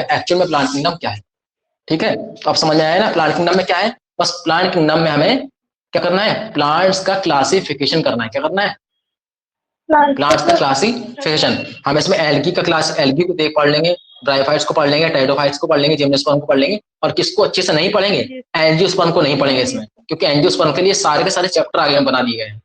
Actual में plant kingdom क्या है। ठीक है, तो अब समझ में आया ना प्लांट किंगडम में क्या है। बस प्लांट किंगडम में हमें क्या करना है, प्लांट्स का क्लासिफिकेशन करना है। क्या करना है, प्लांट्स का क्लासिफिकेशन। हम इसमें एल्गी का क्लास, एल्गी को देख पढ़ लेंगे, ब्रायोफाइट्स को पढ़ लेंगे, टेरिडोफाइट्स को पढ़ लेंगे, जिम्नोस्पर्म को पढ़ लेंगे, और किसको अच्छे से नहीं पढ़ेंगे, एंजियोस्पर्म को नहीं पढ़ेंगे इसमें, क्योंकि एंजियोस्पर्म के लिए सारे के सारे चैप्टर आगे बना दिए गए हैं।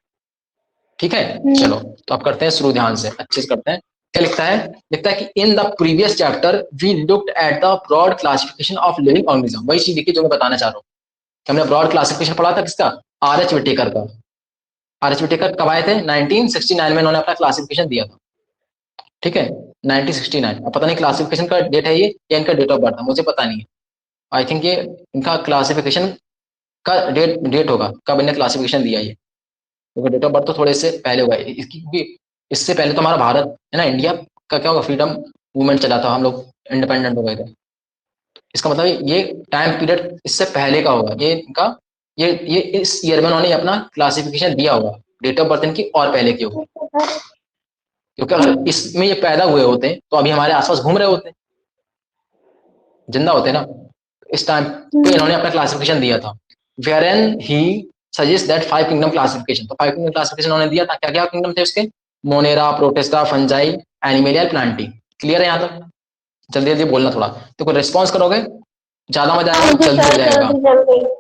ठीक है, चलो तो अब करते हैं शुरू, ध्यान से अच्छे से करते हैं। क्या लिखता है, लिखता है कि in the previous chapter we looked at the broad classification of living organism. वही चीज देखिए जो मैं बताना चाह रहा हूँ। हमने ब्रॉड क्लासिफिकेशन पढ़ा था किसका, आर एच विटेकर का। आर एच विटेकर कब आए थे, 1969 में इन्होंने अपना क्लासिफिकेशन दिया था। ठीक है, 1969। अब पता नहीं क्लासिफिकेशन का डेट है ये या इनका डेट ऑफ बर्थ है, मुझे पता नहीं है। आई थिंक ये इनका क्लासिफिकेशन का डेट होगा, कब इन्हें क्लासिफिकेशन दिया ये, क्योंकि डेट ऑफ बर्थ तो थोड़े से पहले हुआ है इसकी, क्योंकि इससे पहले तो हमारा भारत है ना, इंडिया का क्या होगा, फ्रीडम मूवमेंट चला था, हम लोग इंडिपेंडेंट हो गए थे। इसका मतलब ये टाइम पीरियड इससे पहले का होगा, ये इनका ये इस ईयर में उन्होंने अपना क्लासिफिकेशन दिया होगा, डेट ऑफ बर्थ इनकी और पहले की होगी। क्योंकि अगर इसमें ये पैदा हुए होते तो अभी हमारे आसपास घूम रहे होते, जिंदा होते ना। इस टाइम पे इन्होंने अपना क्लासिफिकेशन दिया था, वेयरन ही सजेस्ट दैट 5 किंगडम क्लासिफिकेशन। तो 5 किंगडम क्लासिफिकेशन उन्होंने दिया था। क्या क्या किंगडम थे उसके, Monera, protista, fungi, animalia, Plantae. Clear है यहाँ तक, जल्दी जल्दी बोलना थोड़ा, तो कोई रिस्पॉन्स करोगे ज्यादा मजा आएगा, जल्दी हो जाएगा।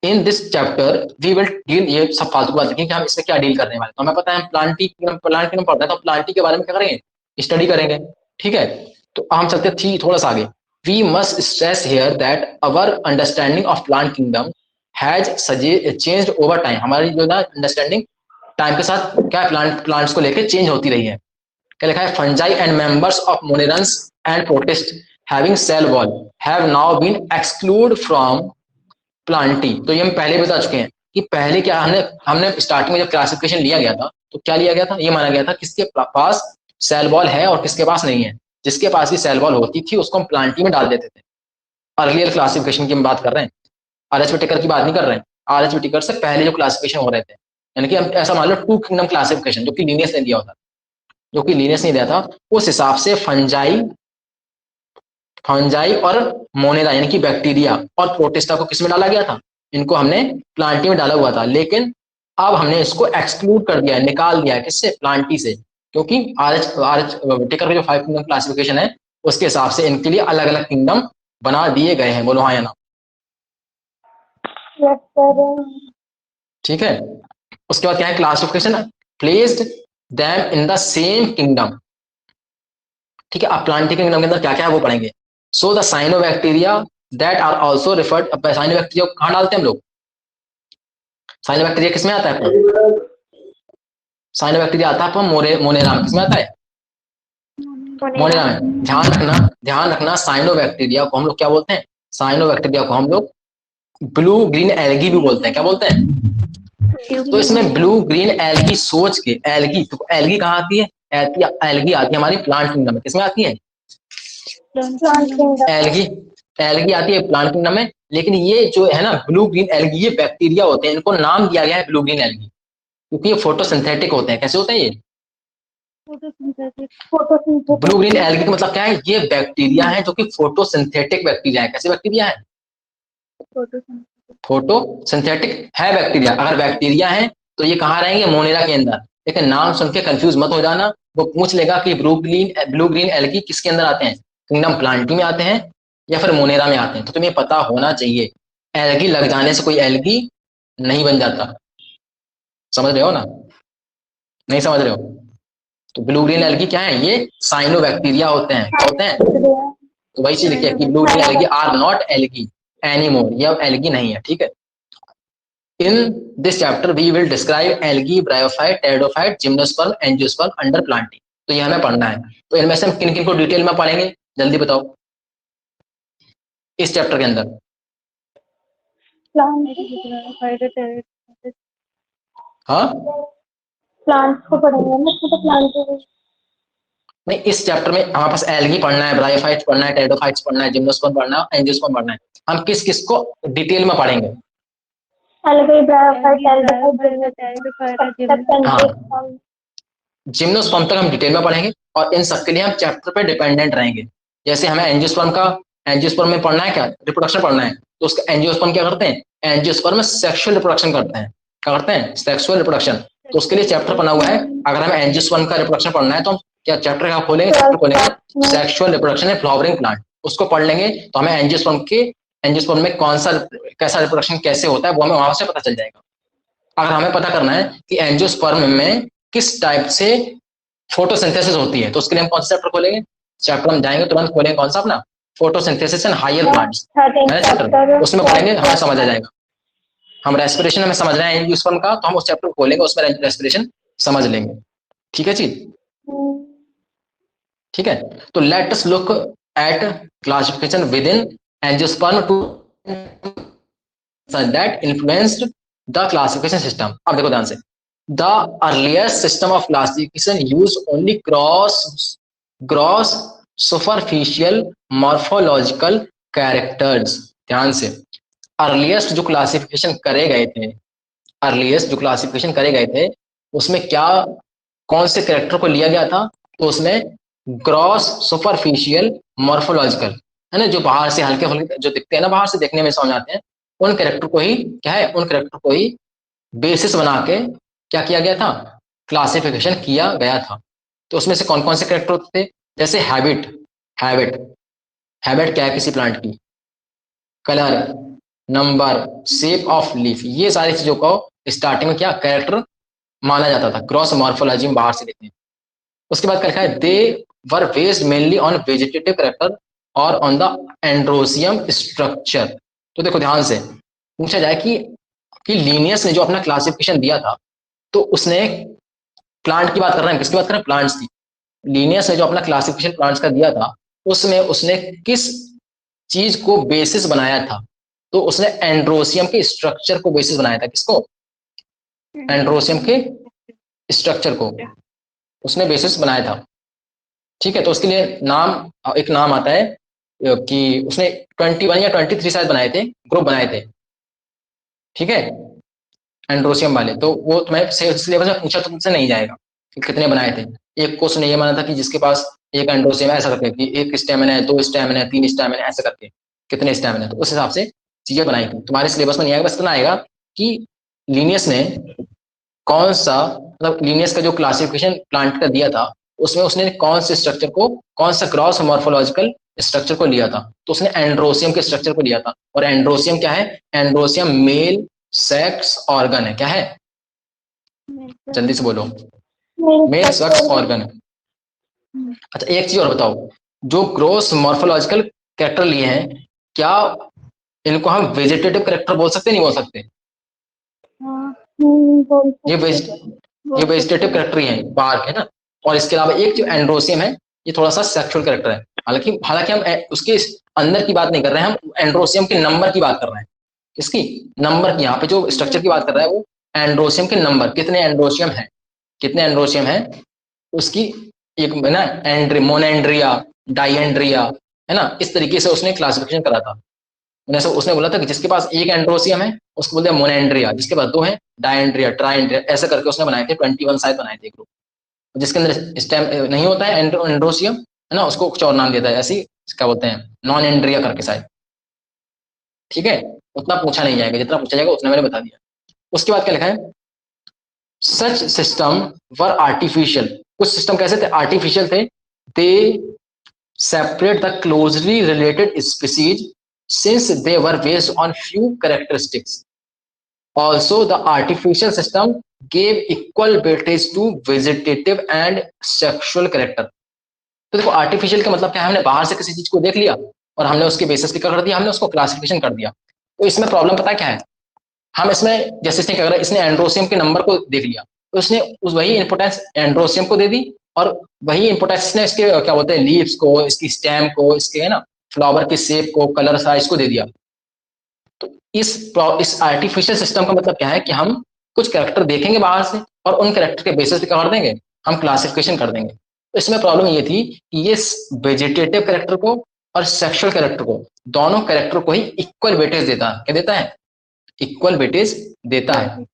In this chapter we will deal, ये सब फालतू बात लिखी कि हम इसमें क्या डील करने वाले, तो हमें पता है प्लांटी किंगडम पढ़ना है, तो प्लांटी के बारे में क्या करेंगे, स्टडी करेंगे। ठीक है, तो हम चलते थी थोड़ा सा आगे। We must stress here that our understanding of plant kingdom has changed over time. हमारी जो ना अंडरस्टैंडिंग टाइम के साथ क्या प्लांट्स को लेकर चेंज होती रही है। क्या लिखा है, fungi and members of monerans and protist having cell wall have now been exclude from plantae. तो ये हम पहले बता चुके हैं कि पहले क्या हमने हमने स्टार्टिंग में जब क्लासिफिकेशन लिया गया था तो क्या लिया गया था, ये माना गया था किसके पास सेल वॉल है और किसके पास नहीं है। जिसके पास भी सेल वॉल होती थी उसको हम प्लांटी में डाल देते थे। अर्लियर क्लासिफिकेशन की हम बात कर रहे हैं, आर एच विटेकर की बात नहीं कर रहे हैं। आर एच विटेकर से पहले जो क्लासिफिकेशन हो रहे थे, यानी कि हम ऐसा मान लो 2 किंगडम क्लासिफिकेशन, जो कि लीनियस ने दिया होता, जो कि लीनियस नहीं दिया था, उस हिसाब से फंजाई फंजाई और मोनेरा यानी कि बैक्टीरिया और प्रोटिस्टा को किस में डाला गया था, इनको हमने प्लांटी में डाला हुआ था। लेकिन अब हमने इसको एक्सक्लूड कर दिया है, निकाल दिया है, किससे, प्लांटी से। क्योंकि आर एच टेकर का जो 5 किंगडम क्लासिफिकेशन है उसके हिसाब से इनके लिए अलग अलग किंगडम बना दिए गए हैं। बोलो हाँ या ना। ठीक है, उसके बाद क्या है, classification placed them in the same kingdom. ठीक है, अब प्लांटी किंगडम के अंदर क्या क्या है वो पढ़ेंगे। So the cyanobacteria that are also referred, अब साइनोबैक्टीरिया को कहाँ डालते हैं हम लोग, साइनोबैक्टीरिया किसमें आता है, साइनोबैक्टीरिया आता है मोनेरा में, किसमें आता है, मोनेरा में। ध्यान रखना साइनोबैक्टीरिया को हम लोग क्या बोलते हैं, साइनोबैक्टीरिया को हम लोग ब्लू ग्रीन एल्गी भी बोलते हैं। क्या बोलते हैं, तो इसमें ब्लू ग्रीन एल्गी सोच के, एल्गी तो एल्गी कहाँ आती है, एल्गी आती है हमारी प्लांट किंगडम में। किसमें आती है, एल्गी एल्गी आती है प्लांट किंगडम में। लेकिन ये जो है ना ब्लू ग्रीन एल्गी, ये बैक्टीरिया होते हैं, इनको नाम दिया गया है ब्लू ग्रीन एल्गी क्योंकि ये फोटोसिंथेटिक होते हैं। कैसे होते हैं ये, ब्लू ग्रीन एल्गी का मतलब क्या है, ये बैक्टीरिया है जो कि फोटोसिंथेटिक बैक्टीरिया है। कैसे बैक्टीरिया है, फोटोसिंथेटिक है बैक्टीरिया। अगर बैक्टीरिया है तो ये कहाँ रहेंगे, मोनेरा के अंदर। लेकिन नाम सुन के कंफ्यूज मत हो जाना, वो पूछ लेगा कि ब्लू ग्रीन एल्गी किसके अंदर आते हैं, किंगडम प्लांटी में आते हैं या फिर मोनेरा में आते हैं। तो तुम्हें पता होना चाहिए, एल्गी लग जाने से कोई एल्गी नहीं बन जाता। समझ रहे हो ना, नहीं समझ रहे हो, तो ब्लू ग्रीन एल्गी क्या है, ये साइनोबैक्टीरिया होते हैं। क्या होते हैं, तो वही चीज लिखिए कि blue green algae are not algae anymore, ये अब एल्गी नहीं है। ठीक है, in this chapter we will describe algae, bryophyte, pteridophyte, gymnosperm, angiosperm under plantae. तो ये हमें पढ़ना है। तो इनमें से हम किन किन को डिटेल में पढ़ेंगे, जल्दी बताओ इस चैप्टर के अंदर। हाँ, प्लांट्स को पढ़ेंगे ना, इसमें तो प्लांट नहीं, इस चैप्टर में हमारे पास एल्गी पढ़ना है, ब्रायोफाइट्स पढ़ना है, टेरिडोफाइट्स पढ़ना है, जिम्नोस्पर्म पढ़ना है, एंजियोस्पर्म पढ़ना है। हम किस किस को डिटेल में पढ़ेंगे, जिम्नोस्पर्म तक हम डिटेल में पढ़ेंगे और इन सबके लिए हम चैप्टर पे डिपेंडेंट रहेंगे। जैसे हमें एंजियोस्पर्म का, एंजियोस्पर्म में पढ़ना है क्या, रिप्रोडक्शन पढ़ना है, तो उसका एंजियोस्पर्म क्या करते हैं, एंजियोस्पर्म में सेक्सुअल रिप्रोडक्शन करते हैं, क्या करते हैं, सेक्सुअल रिप्रोडक्शन। तो उसके लिए चैप्टर बना हुआ है, अगर हमें एंजियोस्पर्म का रिप्रोडक्शन पढ़ना है तो हम क्या चैप्टर क्या खोलेंगे, चैप्टर खोलेंगे sexual reproduction in flowering plant, उसको पढ़ लेंगे तो हमें एंजियोस्पर्म में कौन सा कैसा रिप्रोडक्शन कैसे होता है वो हमें वहां से पता चल जाएगा। अगर हमें पता करना है कि एंजियोस्पर्म में किस टाइप से फोटोसिंथेसिस होती है तो उसके लिए हम कौन सा चैप्टर खोलेंगे, चैप्टर हम जाएंगे तुरंत खोलेंगे कौन सा अपना, फोटोसिंथेसिस इन हायर प्लांट्स, है चैप्टर, उसमें पढ़ेंगे हमें समझ आ जाएगा। हम रेस्पिरेशन हमें समझ रहे हैं एंजियोस्पर्म का तो हम उस चैप्टर को खोलेंगे उसमें रेस्पिरेशन समझ लेंगे। ठीक है चीज, ठीक है। तो let us look at classification within angiosperm to that influenced the classification system. अब देखो ध्यान से, the earliest system of classification use only gross superficial morphological characters. ध्यान से, अर्लिएस्ट जो क्लासिफिकेशन करे गए थे, अर्लिएस्ट जो क्लासिफिकेशन करे गए थे उसमें क्या, कौन से कैरेक्टर को लिया गया था, तो उसमें ग्रॉस सुपरफिशियल मॉर्फोलॉजिकल, है ना, जो बाहर से हल्के फुल्के जो दिखते हैं ना, बाहर से देखने में समझ आते हैं, उन कैरेक्टर को ही क्या है, उन कैरेक्टर को ही बेसिस बना के क्या किया गया था, क्लासिफिकेशन किया गया था। तो उसमें से कौन कौन से कैरेक्टर होते थे, जैसे हैबिट, हैबिट हैबिट क्या है किसी प्लांट की, colour, number, shape of leaf, ये सारी चीजों को स्टार्टिंग में क्या कैरेक्टर माना जाता था, क्रॉस मॉर्फोलॉजी में बाहर से देखते हैं। उसके बाद क्या लिखा है, they were based mainly on vegetative character और ऑन द एंड्रोसियम स्ट्रक्चर। तो देखो ध्यान से, पूछा जाए कि लीनियस ने जो अपना क्लासिफिकेशन दिया था तो उसने प्लांट की बात कर रहे हैं, किसकी बात कर रहे हैं, प्लांट्स की। लीनियस ने जो अपना क्लासिफिकेशन प्लांट्स का दिया था उसमें उसने किस चीज को बेसिस बनाया था, तो उसने एंड्रोसियम के स्ट्रक्चर को बेसिस बनाया था, किसको, एंड्रोसियम के स्ट्रक्चर को उसने बेसिस बनाया था। ठीक है, तो उसके लिए नाम, एक नाम आता है कि उसने 21 या 23 शायद बनाए थे, ग्रुप बनाए थे, ठीक है, एंड्रोसियम वाले। तो वो तुम्हें सिलेबस में पूछा तो तुमसे नहीं जाएगा कि कितने बनाए थे। एक को उसने ये माना था कि जिसके पास एक एंड्रोसियम, ऐसा करके कि एक स्टेमिना है, दो स्टेमिना है, तीन स्टेमिना है, ऐसा करके कितने स्टेमिना है, तो उस हिसाब से चीजें बनाई थी। तुम्हारे सिलेबस में नहीं आएगा, बस इतना आएगा कि लीनियस ने कौन सा, मतलब लीनियस का जो क्लासिफिकेशन प्लांट का दिया था उसमें उसने कौन से स्ट्रक्चर को, कौन सा क्रॉस मॉर्फोलॉजिकल स्ट्रक्चर को लिया था, तो उसने एंड्रोसियम के स्ट्रक्चर को लिया था। और एंड्रोसियम क्या है, एंड्रोसियम मेल सेक्स ऑर्गन है, क्या है, जल्दी से बोलो, मेल सेक्स ऑर्गन। अच्छा एक चीज और बताओ, जो ग्रोस मॉर्फोलॉजिकल कैरेक्टर लिए हैं, क्या इनको हम वेजिटेटिव कैरेक्टर बोल सकते, नहीं बोल सकते, ये वेजिटेटिव कैरेक्टर ही है बाहर के ना। और इसके अलावा एक जो एंड्रोसियम है ये थोड़ा सा सेक्सुअल कैरेक्टर है, हालांकि हालांकि हम उसके अंदर की बात नहीं कर रहे हैं, हम एंड्रोसियम के नंबर की बात कर रहे हैं, किसकी, नंबर की। यहाँ पे जो स्ट्रक्चर की बात कर रहा है वो एंड्रोसियम के नंबर, कितने एंड्रोसियम है, कितने एंड्रोसियम है उसकी, एक ना मोनेंड्रिया, डाइएंड्रिया, है ना, इस तरीके से उसने क्लासिफिकेशन करा था। उसने बोला था कि जिसके पास एक एंड्रोसियम है उसको बोलते हैं मोनेंड्रिया, जिसके पास दो है डायएंड्रिया, ट्राइएंड्रिया, ऐसे करके उसने बनाए थे 21 शायद बनाए थे ग्रुप। जिसके अंदर स्टेम नहीं होता है एंड्रोसियम, है ना, उसको कुछ और नाम देता है, ऐसी क्या बोलते हैं, नॉन एंड्रिया करके शायद। ठीक है, उतना पूछा नहीं जाएगा, जितना पूछा जाएगा उतना मैंने बता दिया। उसके बाद क्या लिखा है, सच सिस्टम वर आर्टिफिशियल, कुछ सिस्टम कैसे थे, आर्टिफिशियल थे, they separate the closely related species since they were based on few characteristics. Also, the artificial system gave equal weightage to vegetative and sexual character. तो देखो artificial का मतलब क्या है, हमने बाहर से किसी चीज को देख लिया और हमने उसके बेसिस पे क्या कर दिया, हमने उसको क्लासिफिकेशन कर दिया। तो इसमें प्रॉब्लम पता है क्या है, हम इसमें जैसे इसने क्या करा, इसने एंड्रोसियम के नंबर को देख लिया तो उसने उस वही इंपोर्टेंस एंड्रोसियम को दे दी और वही इंपोर्टेंस इसने इसके क्या बोलते हैं, लीव्स को, इसकी स्टेम को, इसके है ना फ्लावर की शेप को, कलर साइज को दे दिया। तो इस आर्टिफिशियल सिस्टम का मतलब क्या है कि हम कुछ कैरेक्टर देखेंगे बाहर से और उन कैरेक्टर के बेसिस पे क्या कर देंगे, हम क्लासिफिकेशन कर देंगे। तो इसमें प्रॉब्लम ये थी कि ये वेजिटेटिव कैरेक्टर को और सेक्सुअल कैरेक्टर को, दोनों कैरेक्टर को ही इक्वल वेटेज देता है, क्या देता है, इक्वल वेटेज देता है।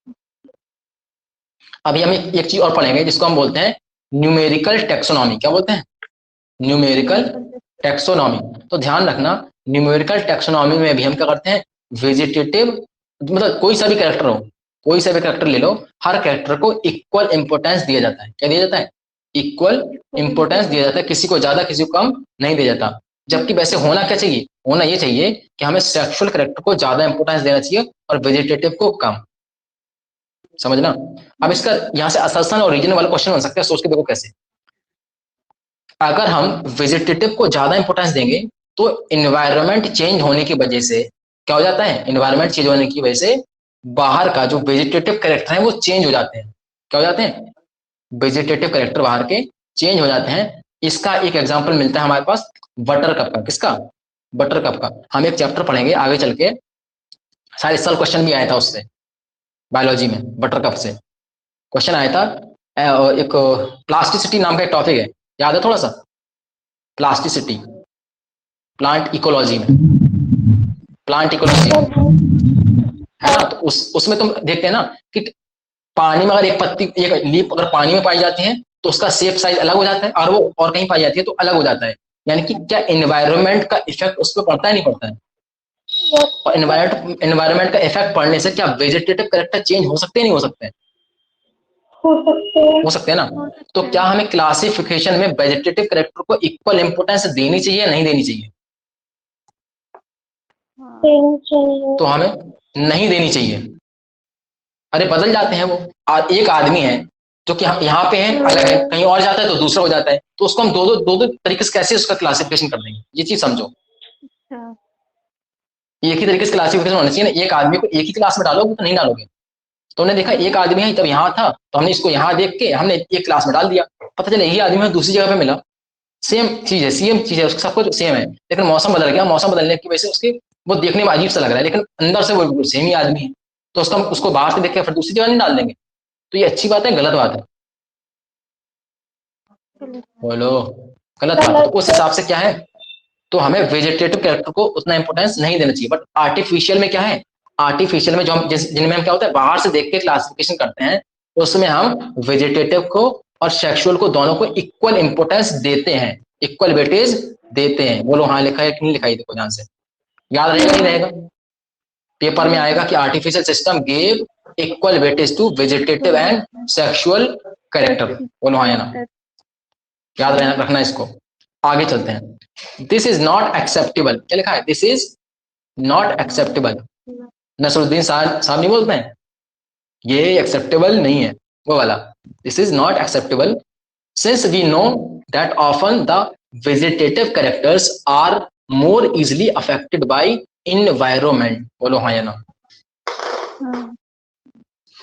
अभी हम एक चीज और पढ़ेंगे जिसको हम बोलते हैं न्यूमेरिकल टेक्सोनॉमी। क्या बोलते हैं, न्यूमेरिकल टेक्सोनॉमी। तो ध्यान रखना, न्यूमेरिकल टेक्सोनॉमी में भी हम क्या करते हैं, वेजिटेटिव, मतलब कोई सा भी कैरेक्टर हो, कोई सा भी कैरेक्टर ले लो, हर कैरेक्टर को इक्वल इंपोर्टेंस दिया जाता है। क्या दिया जाता है? इक्वल इंपोर्टेंस दिया जाता है, किसी को ज्यादा किसी को कम नहीं दिया जाता। जबकि वैसे होना क्या चाहिए, होना ये चाहिए कि हमें सेक्सुअल कैरेक्टर को ज्यादा इंपोर्टेंस देना चाहिए और वेजिटेटिव को कम। समझना। अब इसका यहाँ से असर्शन और रीजन वाला क्वेश्चन बन सकता है, सोच के देखो कैसे। अगर हम वेजिटेटिव को ज्यादा इंपोर्टेंस देंगे तो इन्वायरमेंट चेंज होने की वजह से क्या हो जाता है, इन्वायरमेंट चेंज होने की वजह से बाहर का जो वेजिटेटिव कैरेक्टर है वो चेंज हो जाते हैं। क्या हो जाते हैं? वेजिटेटिव कैरेक्टर बाहर के चेंज हो जाते हैं। इसका एक एग्जांपल मिलता है हमारे पास बटर कप का। किसका? बटर कप का। हम एक चैप्टर पढ़ेंगे आगे चल के, शायद इस साल क्वेश्चन भी आया था उससे, बायोलॉजी में बटर कप से क्वेश्चन आया था। एक प्लास्टिसिटी नाम का एक टॉपिक है, याद है थोड़ा सा? प्लास्टिसिटी, प्लांट इकोलॉजी में, प्लांट इकोलॉजी है ना। तो उसमें तुम देखते हैं ना कि पानी में अगर एक पत्ती, एक लीफ अगर पानी में पाई जाती है तो उसका शेप साइज अलग हो जाता है, और वो और कहीं पाई जाती है तो अलग हो जाता है। यानी कि क्या एनवायरनमेंट का इफेक्ट उस पर पड़ता है, नहीं पड़ता है? और एनवायरनमेंट का इफेक्ट पड़ने से क्या वेजिटेटिव कैरेक्टर चेंज हो सकते हैं, नहीं हो सकते हैं? हो सकते हैं ना। तो क्या हमें क्लासिफिकेशन में वेजिटेटिव कैरेक्टर को इक्वल इंपोर्टेंस देनी चाहिए या नहीं देनी चाहिए? तो हमें नहीं देनी चाहिए। अरे बदल जाते हैं वो। और एक आदमी है जो कि यहाँ पे है अलग है, कहीं और जाता है तो दूसरा हो जाता है, तो उसको हम दो तरीके से कैसे उसका क्लासिफिकेशन कर देंगे, ये चीज समझो। एक ही तरीके से क्लासिफिकेशन होना चाहिए ना। एक आदमी को एक ही क्लास में डालोगे तो नहीं डालोगे। तो हमने देखा एक आदमी है तब यहाँ था, तो हमने इसको यहाँ देख के हमने एक क्लास में डाल दिया, पता चला यही आदमी है दूसरी जगह पे मिला, सेम चीज है, सेम चीज है, उसका सब कुछ सेम है, लेकिन मौसम बदल गया, मौसम बदलने की वजह से उसके वो देखने में अजीब सा लग रहा है, लेकिन अंदर से वो सेम ही आदमी है। तो उसका उसको बाहर से देख के फिर दूसरी जगह नहीं डाल देंगे। तो ये अच्छी बात है, गलत बात है? बोलो। गलत बात है। तो उस हिसाब से क्या है, तो हमें वेजिटेटिव कैरेक्टर को उतना इंपोर्टेंस नहीं देना चाहिए। बट आर्टिफिशियल में क्या है, आर्टिफिशियल में जो हम जिनमें हम क्या होता है बाहर से देख के क्लासिफिकेशन करते हैं, उसमें हम वेजिटेटिव को और सेक्सुअल को दोनों को इक्वल इंपोर्टेंस देते हैं, इक्वल वेटेज देते हैं। बोलो हाँ लिखा है कि नहीं लिखा है? देखो ध्यान से, याद रहेगा नहीं रहेगा? पेपर में आएगा कि artificial system gave equal weightage to vegetative and sexual character. बोलो हाँ या ना? याद रखना इसको। आगे चलते हैं। This is not acceptable. क्या लिखा है? This is not acceptable. Nasruddin साहब नहीं बोलते हैं ये एक्सेप्टेबल नहीं है, वो वाला। This is not acceptable since we know that often the vegetative characters are more easily affected by environment. बोलो हाँ या ना?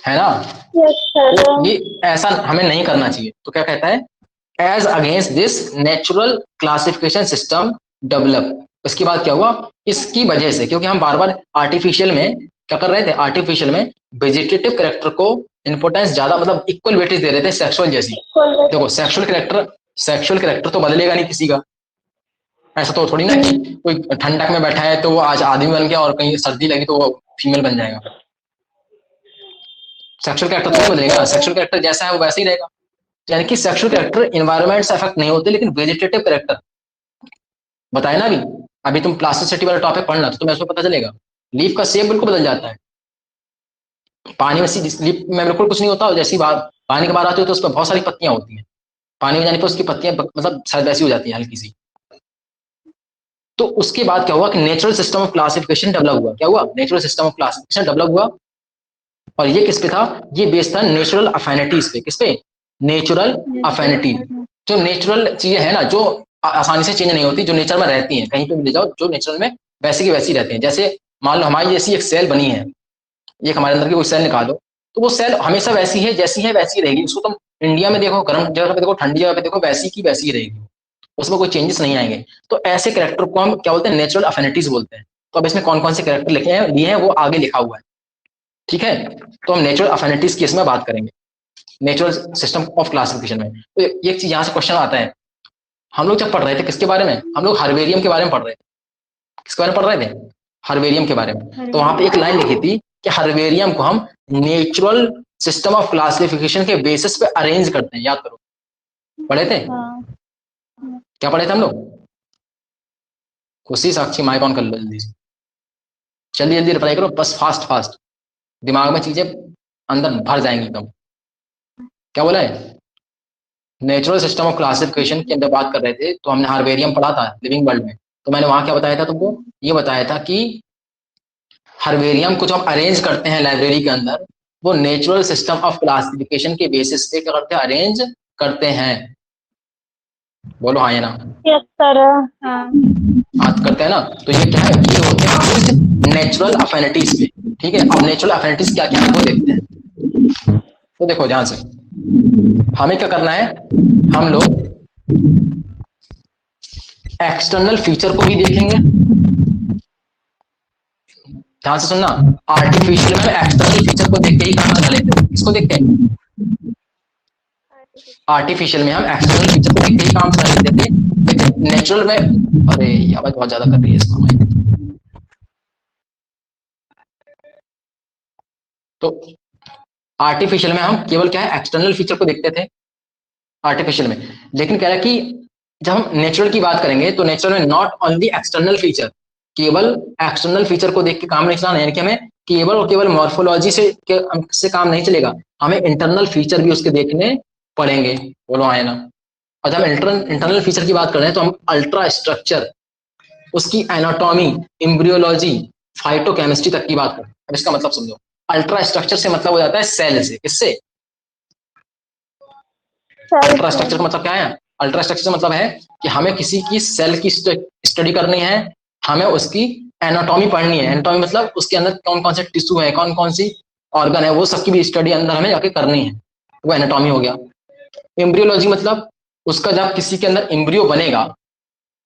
है ना? तो ये ऐसा हमें नहीं करना चाहिए। तो क्या कहता है, as against this natural classification system develop. इसके बाद क्या हुआ, इसकी वजह से, क्योंकि हम बार बार आर्टिफिशियल में क्या कर रहे थे, आर्टिफिशियल में वेजिटेटिव कैरेक्टर को इंपोर्टेंस ज्यादा, मतलब इक्वल वेटेज दे रहे थे सेक्सुअल जैसी। देखो सेक्सुअल कैरेक्टर तो बदलेगा नहीं किसी का। ऐसा तो थोड़ी ना कि कोई ठंडक में बैठा है तो वो आज आदमी बन गया और कहीं सर्दी लगी तो वो फीमेल बन जाएगा। सेक्सुअल कैरेक्टर तो बदलेगा, सेक्सुअल कैरेक्टर जैसा है वो वैसे ही रहेगा। यानी कि सेक्सुअल कैरेक्टर इन्वायरमेंट से अफेक्ट नहीं होते, लेकिन वेजिटेटिव कैरेक्टर, बताया ना अभी, अभी तुम प्लास्टिसिटी वाला टॉपिक पढ़ना तो तुम्हें उसमें पता चलेगा, लीफ का शेप बिल्कुल बदल जाता है। पानी में लीफ में बिल्कुल कुछ नहीं होता, जैसी बात पानी के बाहर आती है तो उस पर बहुत सारी पत्तियां होती हैं, पानी में जाने पर उसकी पत्तियां मतलब शायद वैसी हो जाती है हल्की सी। तो उसके बाद क्या हुआ कि natural system of classification develop हुआ। क्या हुआ? Natural system of classification develop हुआ। और ये किस पे था? ये बेस्ड था नेचुरल अफिनिटीज पे। किस पे? Natural affinity. जो नेचुरल चीजें है ना, जो आसानी से चेंज नहीं होती, जो नेचर में रहती हैं, कहीं पे भी ले जाओ जो नेचुरल में वैसी की वैसी रहती हैं। जैसे मान लो हमारी जैसी एक सेल बनी है, एक हमारे अंदर की कोई सेल निकालो, तो वो सेल हमेशा वैसी है जैसी है वैसी रहेगी। उसको तुम इंडिया में देखो, गर्म जगह पे देखो, ठंडी जगह पे देखो, वैसी की वैसी ही रहेगी, उसमें कोई चेंजेस नहीं आएंगे। तो ऐसे कैरेक्टर को हम क्या बोलते हैं? नेचुरल अफिनिटीज बोलते हैं। तो अब इसमें कौन कौन से कैरेक्टर लिखे हैं, लिए हैं, वो आगे लिखा हुआ है। ठीक है, तो हम नेचुरल अफिनिटीज की इसमें बात करेंगे, नेचुरल सिस्टम ऑफ क्लासिफिकेशन में। तो एक चीज यहाँ से क्वेश्चन आता है, हम लोग जब पढ़ रहे थे किसके बारे में, हम लोग हर्बेरियम के बारे में पढ़ रहे थे। किसके बारे में पढ़ रहे थे? हर्बेरियम के बारे में। तो वहां पे एक लाइन लिखी थी कि हर्बेरियम को हम नेचुरल सिस्टम ऑफ क्लासिफिकेशन के बेसिस पे अरेंज करते हैं। याद करो, पढ़े थे? क्या पढ़े थे हम लोग? खुशी साक्षी माइक ऑन कर लो जल्दी से, जल्दी जल्दी रिप्लाई करो, बस फास्ट फास्ट, दिमाग में चीजें अंदर भर जाएंगी एकदम। क्या बोला है? नेचुरल सिस्टम ऑफ क्लासिफिकेशन की अंदर बात कर रहे थे, तो हमने हार्वेरियम पढ़ा था लिविंग वर्ल्ड में, तो मैंने वहां क्या बताया था तुमको? ये बताया था कि हार्वेरियम को जो हम अरेंज करते हैं लाइब्रेरी के अंदर, वो नेचुरल सिस्टम ऑफ क्लासिफिकेशन के बेसिस पे क्या करते हैं? अरेंज करते हैं। बोलो हाँ या ना? Yes sir. हाँ बात करते हैं ना, तो ये क्या है? ये होते हैं नेचुरल अफिनिटीज पे। ठीक है, अब नेचुरल अफिनिटीज क्या क्या है वो देखते हैं। तो देखो ध्यान से, हमें क्या करना है, हम लोग एक्सटर्नल फीचर को भी देखेंगे। ध्यान से सुनना, आर्टिफिशियल में एक्सटर्नल फीचर को देख के ही काम बना लेते हैं। इसको देख के, आर्टिफिशियल में हम एक्सटर्नल फीचर को देख के ही काम बना लेते थे, लेकिन नेचुरल में, अरे ये आवाज बहुत ज्यादा कर रही है इसको। तो आर्टिफिशियल में हम केवल क्या है? एक्सटर्नल फीचर को देखते थे आर्टिफिशियल में, लेकिन कह रहा है कि जब हम नेचुरल की बात करेंगे तो नेचुरल में नॉट ओनली एक्सटर्नल फीचर, केवल एक्सटर्नल फीचर को देख के काम नहीं चलाना, यानी कि हमें केवल और केवल मॉर्फोलॉजी से काम नहीं चलेगा, हमें इंटरनल फीचर भी उसके देखने पड़ेंगे। बोलो हाँ ना? और जब हम इंटरनल फीचर की बात कर रहे हैं तो हम अल्ट्रा स्ट्रक्चर, उसकी एनाटॉमी, एम्ब्रियोलॉजी, फाइटोकेमिस्ट्री तक की बात करें। अब इसका मतलब समझो, अल्ट्रा स्ट्रक्चर से मतलब हो जाता है सेल से। किससे? अल्ट्रा स्ट्रक्चर का मतलब क्या है? अल्ट्रा स्ट्रक्चर का मतलब है कि हमें किसी की सेल की स्टडी करनी है, हमें उसकी एनाटॉमी पढ़नी है। एनाटॉमी मतलब उसके अंदर कौन कौन से टिश्यू है, कौन कौन सी ऑर्गन है, वो सबकी भी स्टडी अंदर हमें जाके करनी है, वो एनाटॉमी हो गया। एम्ब्रियोलॉजी मतलब उसका जब किसी के अंदर एम्ब्रियो बनेगा,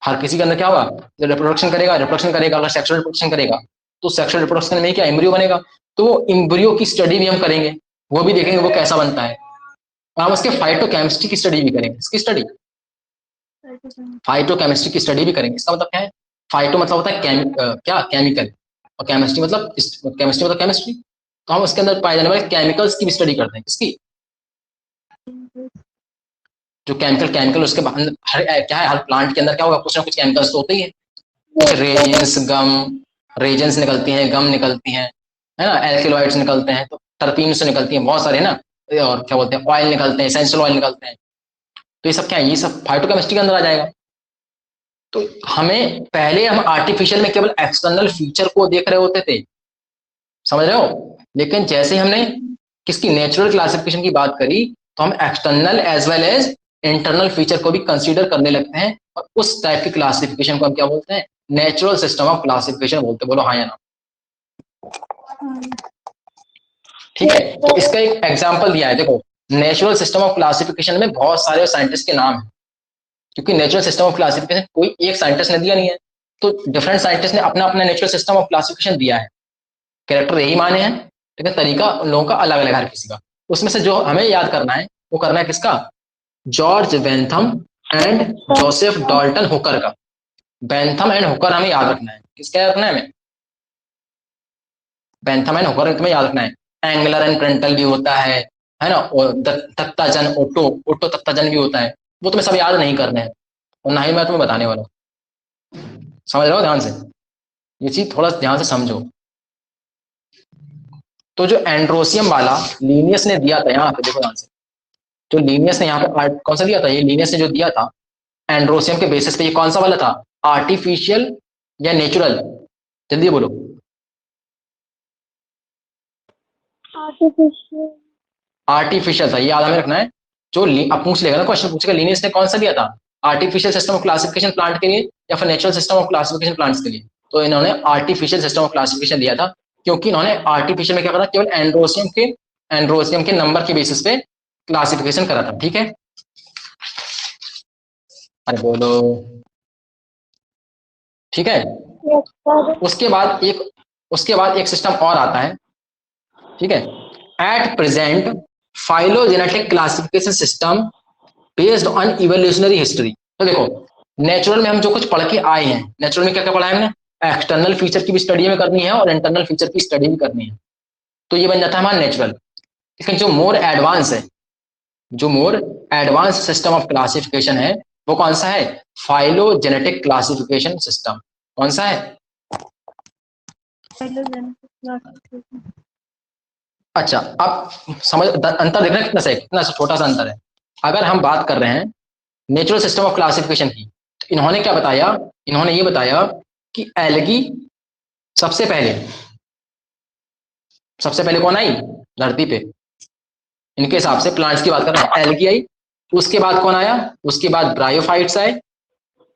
हर किसी के अंदर क्या होगा? जब रिप्रोडक्शन करेगा, अगर सेक्सुअल रिप्रोडक्शन करेगा तो सेक्सुअल रिप्रोडक्शन में क्या एम्ब्रियो बनेगा, तो वो एम्ब्रियो की स्टडी भी हम करेंगे, वो भी देखेंगे वो कैसा बनता है। हम उसके फाइटोकेमिस्ट्री की स्टडी भी करेंगे। इसकी स्टडी, फाइटोकेमिस्ट्री की स्टडी भी करेंगे। इसका मतलब क्या है? फाइटो मतलब होता है क्या? केमिकल, और केमिस्ट्री मतलब केमिस्ट्री, तो हम उसके अंदर पाए जाने वाले केमिकल्स की भी स्टडी करते हैं। किसकी? जो केमिकल उसके हर क्या है, हर प्लांट के अंदर क्या होगा? कुछ ना कुछ केमिकल्स तो होते ही है। कुछ रेजेंस निकलती हैं, गम निकलती हैं, है ना, एल्केलॉइड्स निकलते हैं, तो टर्पीन से निकलती हैं बहुत सारे, है ना, और क्या बोलते हैं, ऑयल निकलते हैं, एसेंशियल ऑयल निकलते हैं। तो ये सब क्या है? ये सब फाइटोकेमिस्ट्री के अंदर आ जाएगा। तो हमें पहले हम आर्टिफिशियल में केवल एक्सटर्नल फीचर को देख रहे होते थे, समझ रहे हो, लेकिन जैसे हमने किसकी नेचुरल क्लासिफिकेशन की बात करी, तो हम external as well as internal feature को भी कंसीडर करने लगते हैं, और उस टाइप की क्लासिफिकेशन को हम क्या बोलते हैं? नेचुरल सिस्टम ऑफ क्लासिफिकेशन बोलते हैं। बोलो हाँ या ना? ठीक है, तो इसका एक एग्जाम्पल दिया है, देखो नेचुरल सिस्टम ऑफ क्लासिफिकेशन में बहुत सारे साइंटिस्ट के नाम हैं, क्योंकि नेचुरल सिस्टम ऑफ क्लासिफिकेशन कोई एक साइंटिस्ट ने दिया नहीं है, तो डिफरेंट साइंटिस्ट ने अपना अपना नेचुरल सिस्टम ऑफ क्लासिफिकेशन दिया है। कैरेक्टर यही माने हैं, लेकिन तरीका उन लोगों का अलग अलग है हर किसी का। उसमें से जो हमें याद करना है वो करना है किसका? George Bentham and Joseph Dalton Hooker का। बेंथम एंड हुकर हमें याद रखना है। किसका याद रखना है हमें? बेंथम एंड हुकर तुम्हें याद रखना है। एंगलर एंड प्रेंटल भी होता है ना, और तत्ताजन, ओटो तत्ताजन भी होता है, वो तुम्हें सब याद नहीं करने हैं, और ना ही मैं तुम्हें बताने वाला हूँ। समझ रहे हो ध्यान से? ये चीज थोड़ा ध्यान से समझो। तो जो एंड्रोसियम वाला लीनियस ने दिया था, यहाँ पे देखो ध्यान से, जो लीनियस ने यहाँ पे कौन सा दिया था? ये लीनियस ने जो दिया था एंड्रोसियम के बेसिस पे, ये कौन सा वाला था? आर्टिफिशियल या नेचुरल? जल्दी बोलो। आर्टिफिशियल। आर्टिफिशियल था, ये याद हमें रखना है। जो अब पूछ लेगा ना, क्वेश्चन पूछेगा लीनियस ने कौन सा दिया था, artificial system of classification plant के लिए या फिर natural system of classification plants के लिए, तो इन्होंने आर्टिफिशियल सिस्टम ऑफ क्लासिफिकेशन दिया था, क्योंकि इन्होंने आर्टिफिशियल में क्या करा? केवल एंड्रोसियम के नंबर के बेसिस पे क्लासिफिकेशन करा था। ठीक है, अरे बोलो, ठीक है। उसके बाद एक सिस्टम और आता है, ठीक है, at present phylogenetic classification system based on evolutionary history. तो देखो नेचुरल में हम जो कुछ पढ़ के आए हैं, नेचुरल में क्या क्या पढ़ा है हमने? एक्सटर्नल फीचर की भी स्टडी में करनी है और इंटरनल फीचर की स्टडी भी करनी है, तो ये बन जाता है हमारा नेचुरल। लेकिन जो मोर एडवांस है, जो more advance system of classification है, वो कौन सा है? Phylogenetic classification system. कौन सा है? अच्छा, अब समझ अंतर देख रहे हैं कितना सा है, कितना छोटा सा अंतर है। अगर हम बात कर रहे हैं नेचुरल सिस्टम ऑफ क्लासिफिकेशन की, तो इन्होंने क्या बताया, इन्होंने ये बताया कि एल्गी सबसे पहले कौन आई धरती पे, इनके हिसाब से प्लांट्स की बात कर रहे हैं, एल्गी आई, उसके बाद कौन आया, उसके बाद ब्रायोफाइट्स आए,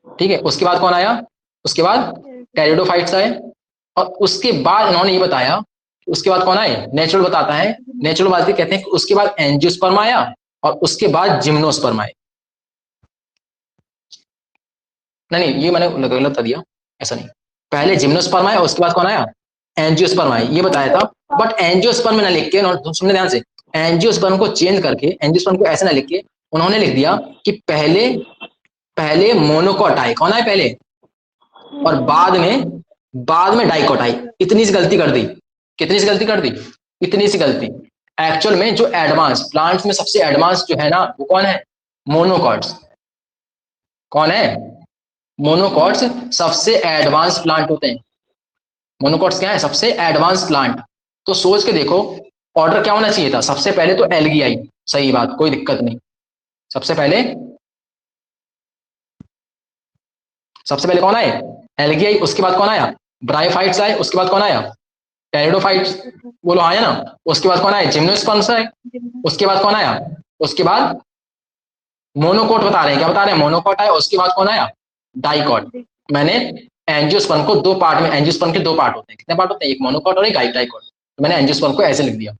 ठीक है, उसके बाद कौन आया, उसके बाद टेरिडोफाइट्स आए, और उसके बाद इन्होंने ये बताया उसके बाद कौन आए, नेचुरल बताता है, नेचुरल बात कहते हैं कि उसके बाद एंजियोस्पर्म आया और उसके बाद जिम्नोस्पर्म आए। नहीं ये मैंने गलत बता दिया, ऐसा नहीं, पहले जिम्नोस्पर्म आया उसके बाद कौन आया, एंजियोस्पर्म आया, ये बताया था। बट एंजियोस्पर्म में ना लिख के, सुनने ध्यान से, एंजियोस्पर्म को चेंज करके, एंजियोस्पर्म को ऐसे ना लिख के उन्होंने लिख दिया कि पहले मोनोकॉट आए, कौन आए पहले, और बाद में डाइकॉट आई। इतनी सी गलती कर दी, कितनी सी गलती कर दी, इतनी सी गलती। एक्चुअल में जो एडवांस प्लांट्स में सबसे एडवांस जो है ना, वो कौन है, मोनोकॉट्स। कौन है, मोनोकॉट्स सबसे एडवांस प्लांट होते हैं। मोनोकॉट्स क्या है, सबसे एडवांस प्लांट। तो सोच के देखो ऑर्डर क्या होना चाहिए था, सबसे पहले तो एल्गी आई, सही बात, कोई दिक्कत नहीं, सबसे पहले कौन आए, एल्गी आई, उसके बाद कौन आया, ब्रायोफाइट्स आए, उसके बाद कौन आया, टेरिडोफाइट्स, बोलो आया ना, उसके बाद कौन आया, जिम्नोस्पर्म्स आए, उसके बाद कौन आया, उसके बाद मोनोकॉट बता रहे हैं, क्या बता रहे हैं, मोनोकॉट आया, उसके बाद कौन आया, डाइकॉट। मैंने एंजियोस्पर्म को दो पार्ट में, एंजियोस्पर्म के दो पार्ट होते हैं, कितने पार्ट होते हैं, एक मोनोकॉट और एक डाइकॉट, तो मैंने एंजियोस्पर्म को ऐसे लिख दिया।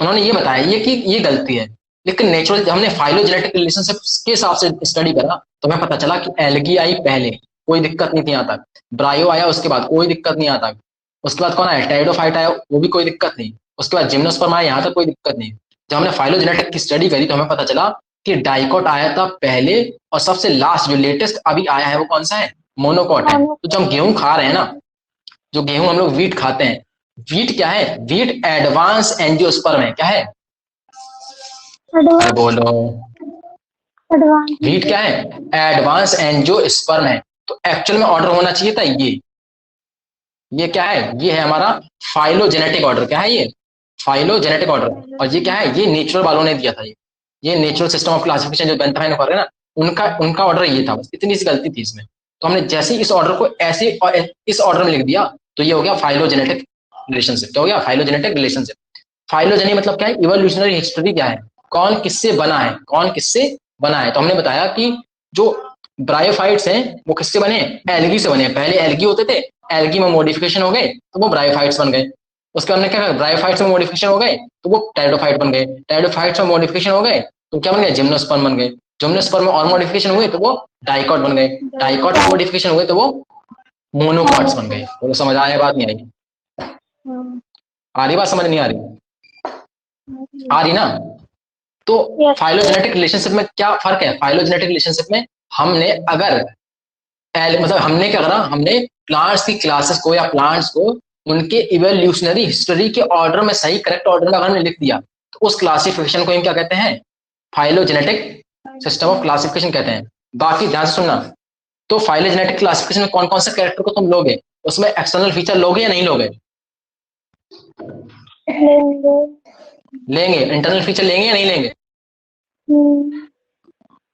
उन्होंने ये बताया ये कि ये गलती है, लेकिन नेचुरल हमने फाइलोजेनेटिक रिलेशनशिप के हिसाब से स्टडी करा तो हमें पता चला कि एल्गी आई पहले, कोई दिक्कत नहीं थी यहाँ तक, ब्रायो आया उसके बाद, कोई दिक्कत नहीं आता, उसके बाद कौन आया, टेरिडोफाइट आया, वो भी कोई दिक्कत नहीं, उसके बाद जिम्नोस्पर्म आया, यहाँ तक कोई दिक्कत नहीं। जब हमने फाइलोजेनेटिक की स्टडी करी तो हमें पता चला कि डाइकॉट आया था पहले, और सबसे लास्ट जो लेटेस्ट अभी आया है वो कौन सा है, मोनोकॉट है। तो जब हम गेहूं खा रहे हैं ना, जो गेहूं हम लोग वीट खाते हैं, वीट क्या है, वीट एडवांस एंजियोस्पर्म है, क्या है, बोलो, वीट क्या है, एडवांस एंजियोस्पर्म है। तो एक्चुअल में ऑर्डर होना चाहिए था ये क्या है, ये है हमारा फाइलोजेनेटिक ऑर्डर, क्या है ये, फाइलोजेनेटिक ऑर्डर। और ये क्या है, ये नेचुरल वालों ने दिया था, ये नेचुरल सिस्टम ऑफ क्लासिफिकेशन जो बेंथाइन कर रहे हैं ना, उनका ऑर्डर ये था, बस इतनी सी गलती थी इसमें। तो हमने जैसे इस ऑर्डर को ऐसे इस ऑर्डर में लिख दिया तो ये हो गया फाइलोजेनेटिक रिलेशनशिप। क्या हो गया, फाइलोजेनेटिक रिलेशनशिप। फाइलोजेनी मतलब क्या है, इवोल्यूशनरी हिस्ट्री क्या है, कौन किससे बना है, कौन किससे बना है। तो हमने बताया कि जो ब्रायोफाइट्स हैं वो किससे बने, एल्गी से बने। पहले एल्गी होते थे, एल्गी में मॉडिफिकेशन हो गए तो वो ब्रायोफाइट्स बन गए। उसके हमने क्या कहा, ब्रायोफाइट्स में मॉडिफिकेशन हो गए तो वो टेरिडोफाइट बन गए, टेरिडोफाइट्स में मॉडिफिकेशन हो गए तो क्या बन गए, जिम्नोस्पर्म बन गए, जिम्नोस्पर्म में और मॉडिफिकेशन हुए तो वो डाइकॉट बन गए, डाइकॉट में मॉडिफिकेशन हुए तो वो मोनोकॉट्स बन गए। तो समझ आया, बात नहीं आई, आ रही बात, समझ नहीं आ रही, आ रही ना। तो फाइलोजेनेटिक रिलेशनशिप में क्या फर्क है, फाइलोजेनेटिक रिलेशनशिप में हमने अगर मतलब हमने क्या करा, हमने प्लांट्स की क्लासेस को या प्लांट्स को उनके इवोल्यूशनरी हिस्ट्री के ऑर्डर में, सही करेक्ट ऑर्डर में अगर हमने लिख दिया तो उस क्लासिफिकेशन को हम क्या कहते हैं, फाइलोजेनेटिक सिस्टम ऑफ क्लासिफिकेशन कहते हैं। बाकी ध्यान से सुनना, तो फाइलोजेनेटिक क्लासिफिकेशन में कौन कौन से कैरेक्टर को तुम लोगे, उसमें एक्सटर्नल फीचर लोगे या नहीं लोगे, लेंगे, इंटरनल फीचर लेंगे या नहीं लेंगे,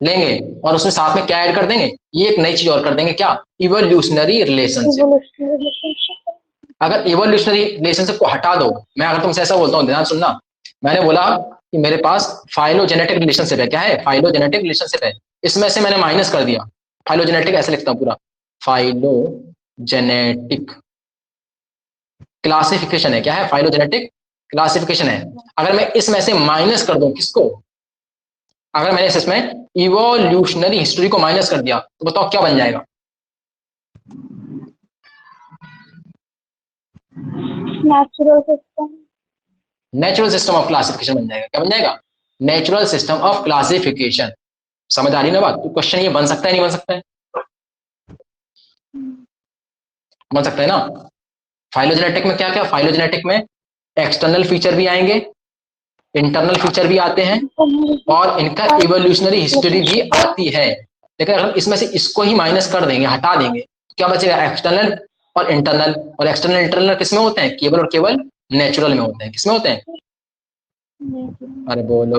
लेंगे, और उसमें साथ में क्या ऐड कर देंगे, ये एक नई चीज और कर देंगे, क्या, इवोल्यूशनरी रिलेशनशिप। अगर इवोल्यूशनरी रिलेशनशिप को हटा दो, मैं अगर तुमसे ऐसा बोलता हूँ, ध्यान सुनना, मैंने बोला कि मेरे पास फाइलोजेनेटिक रिलेशनशिप है, क्या है, फाइलोजेनेटिक रिलेशनशिप है, इसमें से मैंने माइनस कर दिया, फाइलोजेनेटिक ऐसे लिखता हूँ पूरा, फाइलोजेनेटिक क्लासिफिकेशन है, क्या है, फाइलोजेनेटिक क्लासिफिकेशन है। अगर मैं इसमें से माइनस कर दूं, किसको, अगर मैंने इसमें इवोल्यूशनरी हिस्ट्री को माइनस कर दिया तो बताओ क्या बन जाएगा, नेचुरल सिस्टम ऑफ क्लासिफिकेशन बन जाएगा। क्या बन जाएगा, नेचुरल सिस्टम ऑफ क्लासिफिकेशन। समझ आ रही ना बात। तो क्वेश्चन ये बन सकता है, नहीं बन सकता है, बन सकता है ना। फाइलोजेनेटिक में क्या क्या, फाइलोजेनेटिक में एक्सटर्नल फीचर भी आएंगे, इंटरनल फीचर भी आते हैं, और इनका इवोल्यूशनरी हिस्ट्री भी आती है। लेकिन अगर हम इसमें से इसको ही माइनस कर देंगे, हटा देंगे, क्या बचेगा, एक्सटर्नल और इंटरनल। और एक्सटर्नल इंटरनल किसमें होते हैं, केवल और केवल नेचुरल में होते हैं। किसमें होते हैं, अरे बोलो,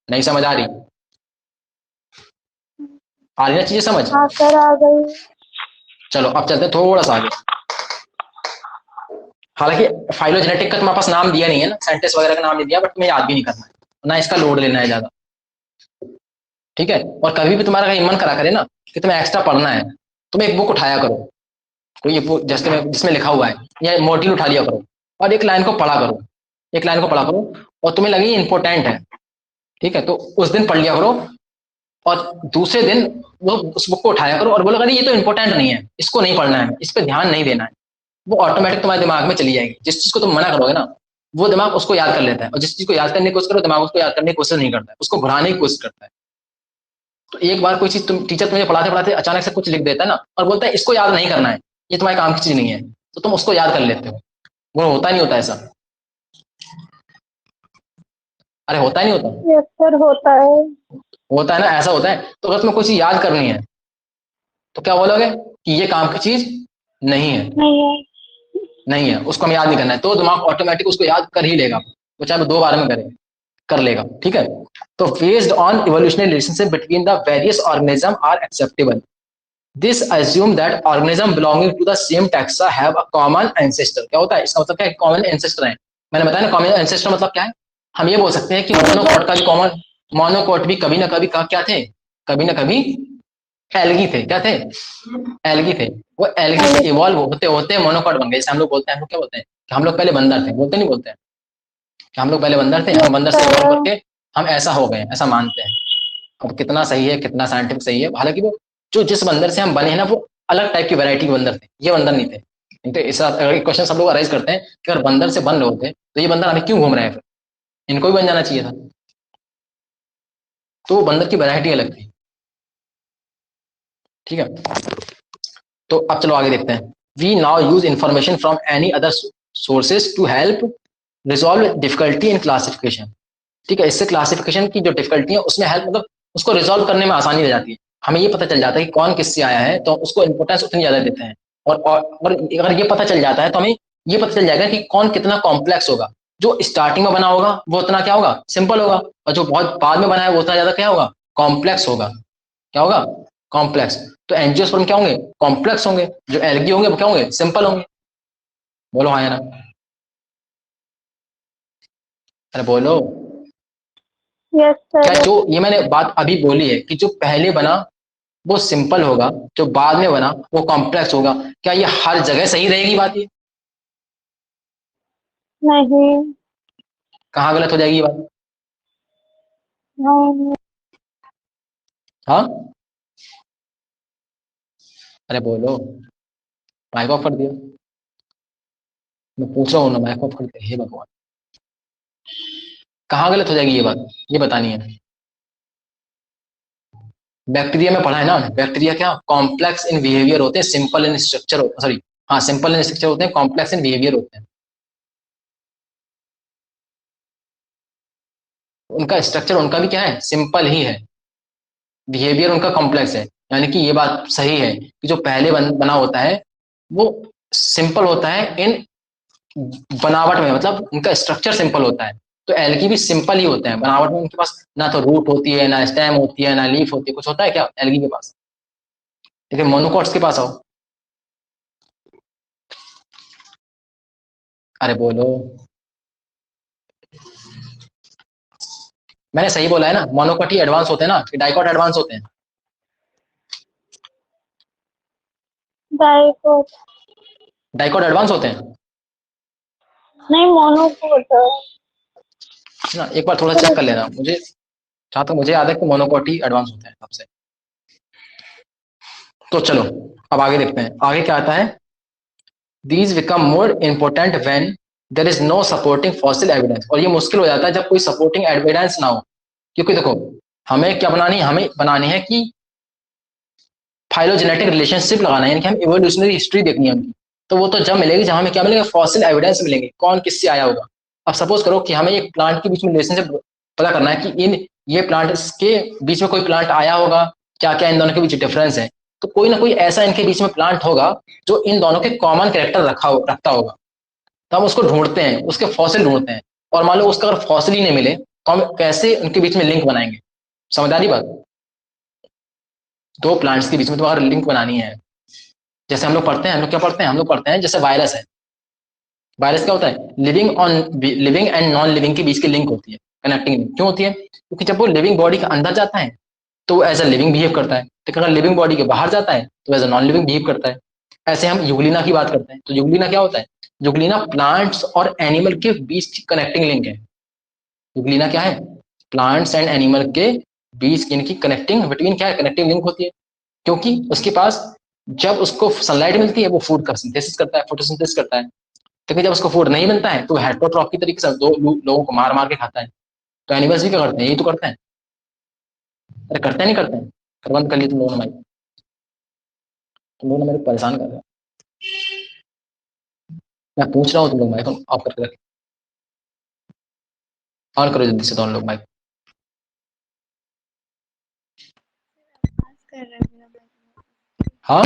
नहीं समझ आ रही, आ रही ना चीजें समझ। हाँ सर आ गई। चलो अब चलते हैं थोड़ा सा आगे। हालांकि फाइलोजेनेटिक का तुम्हारे पास नाम दिया नहीं है ना, साइंटिस्ट वगैरह का नाम नहीं दिया, बट तुम्हें याद भी नहीं करना है ना, इसका लोड लेना है ज्यादा, ठीक है। और कभी भी तुम्हारा कहीं मन करा करे ना कि तुम्हें एक्स्ट्रा पढ़ना है, तुम एक बुक उठाया करो, कोई ये बुक जिसमें लिखा हुआ है, या मॉड्यूल उठा लिया करो और एक लाइन को पढ़ा करो, एक लाइन को पढ़ा करो, और तुम्हें लगे इंपॉर्टेंट है, ठीक है, तो उस दिन पढ़ लिया करो। और दूसरे दिन वो उस बुक को उठाया करो और बोलो अरे ये तो इंपॉर्टेंट नहीं है, इसको नहीं पढ़ना है, इस पर ध्यान नहीं देना है। वो ऑटोमेटिक तुम्हारे दिमाग में चली जाएगी। जिस चीज को तुम मना करोगे ना, वो दिमाग उसको याद कर लेता है, और जिस चीज को याद करने की कोशिश करो, दिमाग उसको याद करने की कोशिश नहीं करता है, उसको भुलाने की कोशिश करता है। तो एक बार कोई चीज तुम टीचर तुम्हें पढ़ाते पढ़ाते अचानक से कुछ लिख देता है ना, और बोलता है इसको याद नहीं करना है, ये तुम्हारे काम की चीज नहीं है, तो तुम उसको याद कर लेते हो। वो होता नहीं होता ऐसा, अरे होता ही नहीं होता, यस सर होता है। होता है ना, ऐसा होता है। तो अगर तुम्हें कोई चीज याद करनी है तो क्या बोलोगे कि ये काम की चीज नहीं है, नहीं है। नहीं है, उसको हमें याद नहीं करना है, तो दिमाग ऑटोमेटिक उसको याद कर ही लेगा, वो चाहे वो 2 बार में करे, कर लेगा, ठीक है। तो based on evolutionary relationship between the various organism are acceptable, this assume that organism belonging to the same taxa have a common ancestor. क्या होता है इसका मतलब, क्या है, कॉमन एंसेस्टर है। मैंने बताया ना कॉमन एंसेस्टर मतलब क्या है। हम ये बोल सकते हैं कि मोनोकॉट का भी कॉमन, मोनोकॉट भी कभी ना कभी क्या थे, कभी ना कभी एल्गी थे। क्या थे, एल्गी थे। वो एल्गी से इवॉल्व होते होते मोनोकॉट बन गए। जैसे हम लोग बोलते हैं, हम लोग क्या बोलते हैं कि हम लोग पहले बंदर थे, बोलते नहीं बोलते हैं कि हम लोग पहले बंदर थे, हम यस बंदर से इवॉल्व सर। करके हम ऐसा हो गए, ऐसा मानते हैं। अब कितना सही है, कितना साइंटिफिक सही है, हालांकि वो जो जिस बंदर से हम बने हैं ना, वो अलग टाइप की वैरायटी के बंदर थे, ये बंदर नहीं थे। नहीं तो इस क्वेश्चन सब लोग अराइज करते हैं कि अगर बंदर से बन रहे होते तो ये बंदर हमें क्यों घूम रहे हैं, फिर इनको भी बन जाना चाहिए था। तो बंदर की वैरायटी अलग थी, ठीक है। तो अब चलो आगे देखते हैं। We now use information from any other sources to help resolve difficulty in classification, ठीक है। इससे क्लासिफिकेशन की जो डिफिकल्टी है उसमें हेल्प, मतलब उसको रिजॉल्व करने में आसानी हो जाती है। हमें ये पता चल जाता है कि कौन किससे आया है, तो उसको इंपॉर्टेंस उतनी ज्यादा देते हैं। और अगर ये पता चल जाता है तो हमें ये पता चल जाएगा कि कौन कितना कॉम्प्लेक्स होगा। जो स्टार्टिंग में बना होगा वो उतना क्या होगा, सिंपल होगा, और जो बहुत बाद में बना है वो उतना ज्यादा क्या होगा, कॉम्प्लेक्स होगा। क्या होगा, कॉम्प्लेक्स। तो एंजियोस्पर्म क्या होंगे, कॉम्प्लेक्स होंगे। जो एल्गी होंगे वो क्या होंगे, सिंपल होंगे। बोलो हाँ या ना, अरे बोलो। यस क्या सर। जो ये मैंने बात अभी बोली है कि जो पहले बना वो सिंपल होगा, जो बाद में बना वो कॉम्प्लेक्स होगा, क्या ये हर जगह सही रहेगी बात, ये नहीं। कहाँ गलत हो जाएगी ये बात, नहीं। हाँ, अरे बोलो। माइक ऑफ कर दिया, मैं पूछ रहा हूँ ना, माइक ऑफ कर दिया, हे भगवान, कहाँ गलत हो जाएगी ये बात, ये बतानी है। बैक्टीरिया में पढ़ा है ना, बैक्टीरिया क्या कॉम्प्लेक्स इन बिहेवियर होते हैं, सिंपल इन स्ट्रक्चर, सॉरी हाँ, सिंपल इन स्ट्रक्चर होते हैं, कॉम्प्लेक्स इन बिहेवियर होते हैं। उनका स्ट्रक्चर उनका भी क्या है, सिंपल ही है, बिहेवियर उनका कॉम्प्लेक्स है। यानी कि ये बात सही है कि जो पहले बना होता है वो सिंपल होता है इन बनावट में, मतलब उनका स्ट्रक्चर सिंपल होता है। तो एल्गी भी सिंपल ही होते हैं बनावट में, उनके पास ना तो रूट होती है, ना स्टेम होती है, ना लीफ होती है, कुछ होता है क्या एल्गी के पास। लेकिन मोनोकॉट्स के पास आओ, अरे बोलो, मैंने सही बोला है ना, मोनोकॉट ही एडवांस होते हैं ना, कि डाइकॉट एडवांस होते हैं। डाइकोट। डाइकॉट एडवांस होते हैं नहीं मोनोकोट है। ना, एक बार थोड़ा चेक कर लेना, मुझे जहाँ तक मुझे याद है कि मोनोकॉट ही एडवांस होते हैं सबसे। तो चलो अब आगे देखते हैं, आगे क्या आता है। These become more important when there is no supporting fossil evidence, और ये मुश्किल हो जाता है जब कोई सपोर्टिंग एविडेंस ना हो। क्योंकि देखो हमें क्या बनानी है, हमें बनानी है कि फाइलोजेनेटिक रिलेशनशिप लगाना है, यानी कि हम इवोल्यूशनरी हिस्ट्री देखनी है उनकी। तो वो तो जब मिलेगी जहां हमें क्या मिलेगा, फॉसिल एविडेंस मिलेंगे, कौन किससे आया होगा। अब सपोज करो कि हमें एक प्लांट के बीच में रिलेशनशिप पता करना है कि इन ये प्लांट के बीच में कोई प्लांट आया होगा, क्या क्या इन दोनों के बीच डिफरेंस है। तो कोई ना कोई ऐसा इनके बीच में प्लांट होगा जो इन दोनों के कॉमन कैरेक्टर रखता होगा। तो हम उसको ढूंढते हैं, उसके फॉसिल ढूंढते हैं, और मान लो उसका अगर फॉसिल ही नहीं मिले तो हम कैसे उनके बीच में लिंक बनाएंगे? समझदारी बात। दो प्लांट्स के बीच में तो अगर लिंक बनानी है, जैसे हम लोग पढ़ते हैं, हम लोग क्या पढ़ते हैं? हम लोग पढ़ते हैं जैसे वायरस है। वायरस क्या होता है? लिविंग एंड नॉन लिविंग के बीच की लिंक होती है, कनेक्टिंग लिंक। क्यों होती है? क्योंकि जब वो लिविंग बॉडी के अंदर जाता है तो वो एज अ लिविंग बिहेव करता है, तो अगर लिविंग बॉडी के बाहर जाता है तो as a non living behave करता है। ऐसे हम यूग्लिना की बात करते हैं, तो यूग्लिना क्या होता है? यूग्लिना प्लांट्स और एनिमल के बीच की कनेक्टिंग लिंक है। यूग्लिना क्या है? प्लांट्स एंड एनिमल के बीच इनकी कनेक्टिंग बिटवीन क्या है? कनेक्टिंग लिंक होती है। क्योंकि उसके पास जब उसको सनलाइट मिलती है वो फूड का सिंथेसिस करता है, फोटोसिंथेसिस करता है। लेकिन जब उसको फूड नहीं मिलता है तो हेटरोट्रॉफ की तरीके से दो लोगों को मार मार के खाता है। तो एनिमल्स भी क्या करते हैं? यही तो करते हैं। अरे करते हैं, नहीं करते हैं? कर बंद कर लिए तुम लोगों ने भाई, तुम लोग मेरे को परेशान कर रहे हो। मैं पूछ रहा हूँ, तुम लोग माइक ऑफ करके रखें। ऑन करो जल्दी से दोनों लोग माइक। हाँ,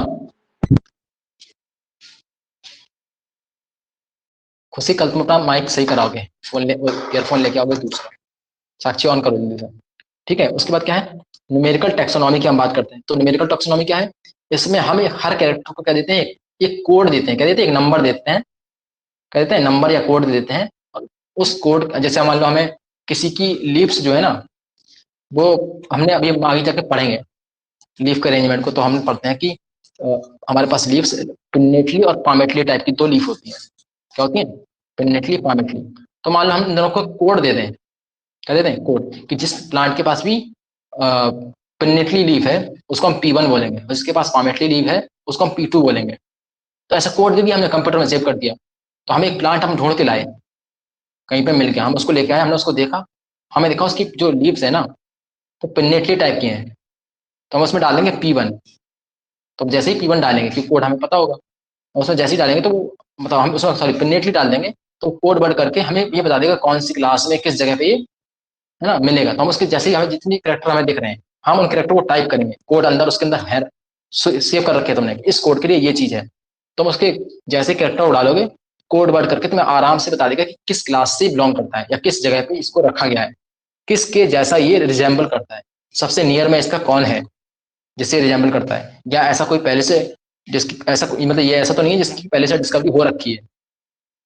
खुशी कल तुम अपना माइक सही कराओगे, फोन ले ईयरफोन लेके आओगे दूसरा। साक्षी ऑन करो जल्दी से। ठीक है, उसके बाद क्या है? न्यूमेरिकल टैक्सोनॉमी की हम बात करते हैं। तो न्यूमेरिकल टैक्सोनॉमी क्या है? इसमें हम हर कैरेक्टर को क्या देते हैं? एक कोड देते हैं। क्या देते हैं? एक नंबर देते हैं। क्या देते हैं? नंबर या कोड दे देते हैं। और उस कोड, जैसे मान लो हमें किसी की लीव्स जो है ना, वो हमने अभी आगे जाके पढ़ेंगे लीफ के अरेंजमेंट को, तो हम पढ़ते हैं कि हमारे पास लीव्स पिन्नेटली और पामेटली टाइप की दो लीफ होती हैं। क्या होती है? Pinnately, palmately. तो मान लो हम इन दोनों को कोड दे दें। क्या देते हैं? कोड, कि जिस प्लांट के पास भी पिन्नेटली लीफ है उसको हम P1 बोलेंगे, और जिसके पास पामेटली लीफ है उसको हम P2 बोलेंगे। तो ऐसा कोड दे दिया हमने, कंप्यूटर में सेव कर दिया। तो हमें एक प्लांट हम ढूंढ के लाए, कहीं पे मिल गया, हम उसको लेके आए, हमने उसको देखा, हमें देखा उसकी जो लीव्स है ना वो पिन्नेटली टाइप की हैं। तो हम उसमें डालेंगे P1। तो अब जैसे ही P1 डालेंगे, क्योंकि कोड हमें पता होगा, और उसमें जैसे ही डालेंगे तो मतलब हम उसमें सॉरी पिन्नेटली डाल देंगे, तो कोड वर्ड करके हमें ये बता देगा कौन सी क्लास में किस जगह पे ये है ना मिलेगा। तो हम उसके जैसे ही हमें जितनी करेक्टर हमें दिख रहे हैं, हम उन करेक्टर को टाइप करेंगे, कोड अंदर उसके अंदर है सेव कर रखे तुमने, इस कोड के लिए ये चीज है। तुम उसके जैसे करेक्टर डालोगे, कोड वर्ड करके तुम्हें आराम से बता देगा कि किस क्लास से बिलोंग करता है या किस जगह पे इसको रखा गया है, किसके जैसा ये रिजेंबल करता है, सबसे नियर में इसका कौन है जिससे रिजेंबल करता है, या ऐसा कोई पहले से जिसकी ऐसा मतलब ये ऐसा तो नहीं है जिसकी पहले से डिस्कवरी हो रखी है।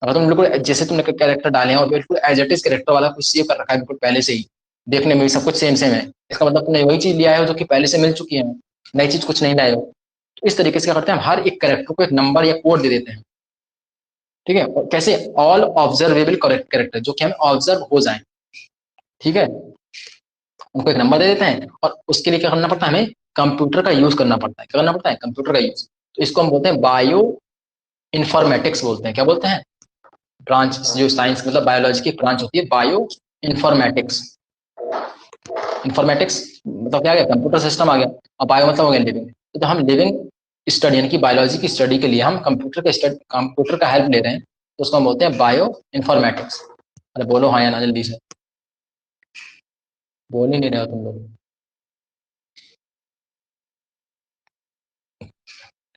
अगर तुम बिल्कुल जैसे तुमने कैरेक्टर डाले हैं और बिल्कुल एज इट इज कैरेक्टर वाला कुछ सेव कर रखा है बिल्कुल पहले से ही, देखने में भी सब कुछ सेम सेम है, इसका मतलब तुमने वही चीज लिया है जो कि पहले से मिल चुकी है, नई चीज कुछ नहीं लाए हो। तो इस तरीके से क्या करते हैं, हम हर एक कैरेक्टर को एक नंबर या कोड दे देते हैं। ठीक है, और कैसे? ऑल ऑब्जर्वेबल कैरेक्टर, जो कि हमें ऑब्जर्व हो जाए। ठीक है, उनको एक नंबर दे देते हैं, और उसके लिए क्या करना पड़ता है? हमें कंप्यूटर का यूज करना पड़ता है। क्या करना पड़ता है? कंप्यूटर का यूज। तो इसको हम बोलते हैं बायो इन्फॉर्मेटिक्स बोलते हैं। क्या बोलते हैं? ब्रांच, जो साइंस मतलब बायोलॉजी की ब्रांच होती है, बायो इन्फॉर्मेटिक्स। इन्फॉर्मेटिक्स मतलब क्या आ गया? कंप्यूटर सिस्टम आ गया, और बायो मतलब हो गया लिविंग। तो हम लिविंग स्टडी यानी कि बायोलॉजी की स्टडी के लिए हम कंप्यूटर का हेल्प ले रहे हैं, तो उसको हम बोलते हैं बायो इन्फॉर्मेटिक्स। अरे बोलो हाँ या ना जल्दी से, बोल ही नहीं रहे हो तुम लोग।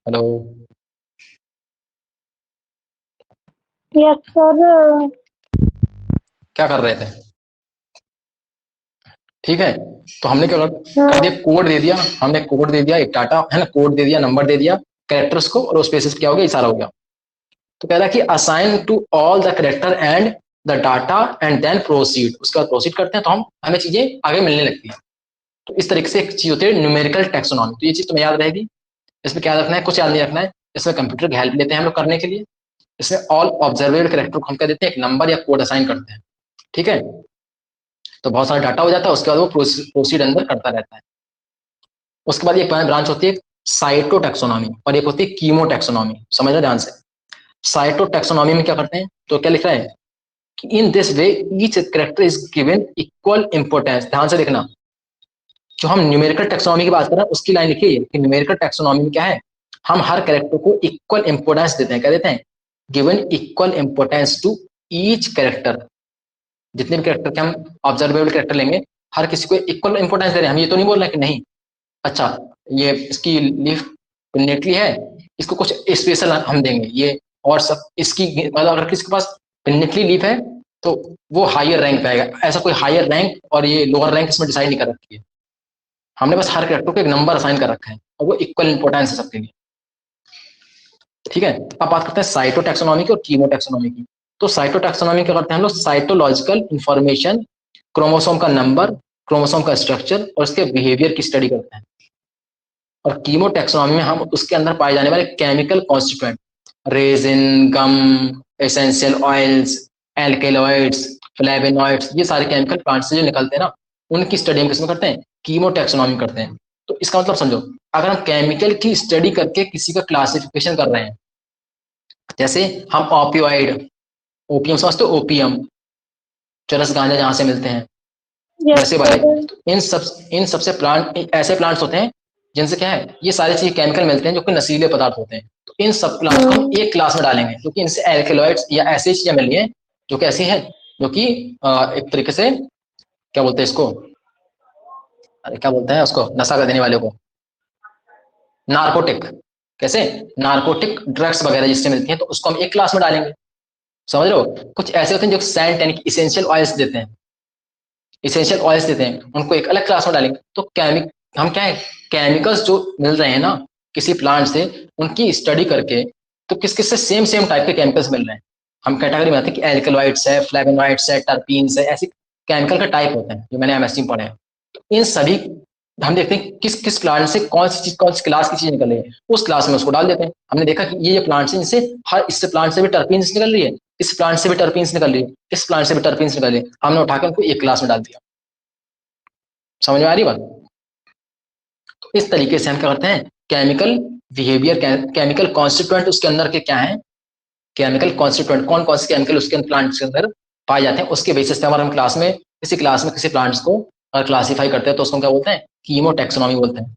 Hello, yes sir. क्या कर रहे थे? ठीक है, तो हमने क्या कर दिया? कोड दे दिया, हमने कोड दे दिया, एक डाटा है ना, कोड दे दिया, नंबर दे दिया कैरेक्टर्स को, और उस बेसिस क्या हो गया? इशारा हो गया। तो कह रहा है कि assign to all the character and the data and then proceed. उसके बाद प्रोसीड करते हैं तो हम हमें चीजें आगे मिलने लगती हैं। तो इस तरीके से एक चीज होती है न्यूमेरिकल टैक्सोनॉमी। तो ये चीज तुम्हें याद रहेगी। इसमें क्या रखना है? कुछ याद नहीं रखना है। इसमें कंप्यूटर की हेल्प लेते हैं हम लोग करने के लिए। इसमें ऑल ऑब्जर्वेबल कैरेक्टर को हम क्या देते हैं? एक नंबर या कोड असाइन करते हैं। ठीक है, तो बहुत सारा डाटा हो जाता है, उसके बाद वो प्रोसीड अंदर करता रहता है। उसके बाद एक ब्रांच होती है साइटोटैक्सोनॉमी, और एक होती है कीमोटैक्सोनॉमी। समझना ध्यान से। साइटोटैक्सोनॉमी में क्या करते हैं? तो क्या लिख रहा है कि in this way each character is given equal importance. ध्यान से देखना, जो हम न्यूमेरिकल टैक्सोनॉमी की बात कर रहे हैं उसकी लाइन लिखिए कि न्यूमेरिकल टैक्सोनॉमी में क्या है? हम हर कैरेक्टर को इक्वल इंपोर्टेंस देते हैं। क्या देते हैं? Given equal importance to each character. जितने भी कैरेक्टर के हम ऑब्जर्वेबल कैरेक्टर लेंगे, हर किसी को इक्वल इंपोर्टेंस दे रहे हैं। हम ये तो नहीं बोल रहे कि नहीं, अच्छा ये इसकी लीफ पिनेटली है, इसको कुछ स्पेशल हम देंगे ये, और सब इसकी मतलब अगर किसी के पास पिनेटली लीफ है तो वो हायर रैंक पे आएगा। ऐसा कोई हायर रैंक और ये लोअर रैंक इसमें डिसाइड नहीं कर रखी है, हमने बस हर कैरेक्टर को एक नंबर असाइन कर रखा है और वो इक्वल इंपॉर्टेंस है सबके लिए। ठीक है, अब बात करते हैं साइटोटैक्सोनॉमी की और कीमोटैक्सोनॉमी की। तो साइटोटैक्सोनॉमी क्या करते हैं हम लोग, साइटोलॉजिकल इंफॉर्मेशन, क्रोमोसोम का नंबर, क्रोमोसोम का स्ट्रक्चर और उसके बिहेवियर की स्टडी करते हैं। और कीमोटैक्सोनॉमी में हम उसके अंदर पाए जाने वाले केमिकल कॉन्स्टिट्यूएंट, रेजिन, गम, एसेंशियल ऑयल्स, एल्केलॉइड्स, फ्लेवेनॉइड्स, ये सारे केमिकल प्लांट से जो निकलते हैं ना, उनकी स्टडी हम किसमें करते हैं, कीमोटैक्सोनॉमी करते हैं। तो इसका मतलब समझो, अगर हम केमिकल की स्टडी करके किसी का क्लासिफिकेशन कर रहे हैं, जैसे हम ऑपियोइड, ओपियम समझते हो, ओपियम चरस गांजा जहां से मिलते हैं, वैसे वाले, तो इन सबसे प्लांट, ऐसे प्लांट्स होते हैं जिनसे क्या है, ये सारी चीजें केमिकल मिलते हैं जो कि नशीले पदार्थ होते हैं। तो इन सब प्लांट्स को हम एक क्लास में डालेंगे क्योंकि इनसे एल्केलॉइड्स या ऐसी चीजें मिली हैं जो कि ऐसी हैं जो कि एक तरीके से क्या बोलते हैं इसको, अरे क्या बोलते हैं उसको, नशा कर देने वाले को, नार्कोटिक, कैसे, नार्कोटिक ड्रग्स वगैरह जिससे मिलती हैं, तो उसको हम एक क्लास में डालेंगे। समझ रहे हो, कुछ ऐसे होते हैं जो सेंट यानी कि इसेंशियल ऑयल्स देते हैं, इसेंशियल ऑयल्स देते हैं, उनको एक अलग क्लास में डालेंगे। तो हम क्या है, केमिकल्स जो मिल रहे हैं ना किसी प्लांट से, उनकी स्टडी करके, तो किस किस से सेम सेम टाइप के केमिकल्स मिल रहे हैं, हम कैटेगरी में आते हैं कि एल्केलॉइड्स है, फ्लेवोनॉइड्स है, टर्पीन्स है, ऐसे केमिकल का टाइप होते हैं जो मैंने एमएससी में पढ़े हैं। तो इन सभी हम देखते हैं किस किस प्लांट से कौन सी चीज, कौन सी क्लास की चीज निकल रही है, उस क्लास में उसको डाल देते हैं। हमने देखा कि ये प्लांट्स हैं, इनसे हर, इससे प्लांट से भी टर्पीन्स निकल रही है, इस प्लांट से भी टर्पीन्स निकल रही है, इस प्लांट से भी टर्पीन्स निकल रही है, हमने उठाकर उनको एक क्लास में डाल दिया। समझ में आ रही बात। तो इस तरीके से हम क्या करते हैं, केमिकल बिहेवियर, केमिकल कॉन्स्टिट्यूएंट उसके अंदर के क्या है, केमिकल कॉन्स्टिट्यूएंट कौन कौन से केमिकल उसके प्लांट्स के अंदर पाए जाते हैं, उसके बेसिस पे हमारे हम क्लास में किसी प्लांट्स को अगर क्लासीफाई करते हैं तो उसको क्या बोलते हैं, कीमोटैक्सोनॉमी बोलते हैं।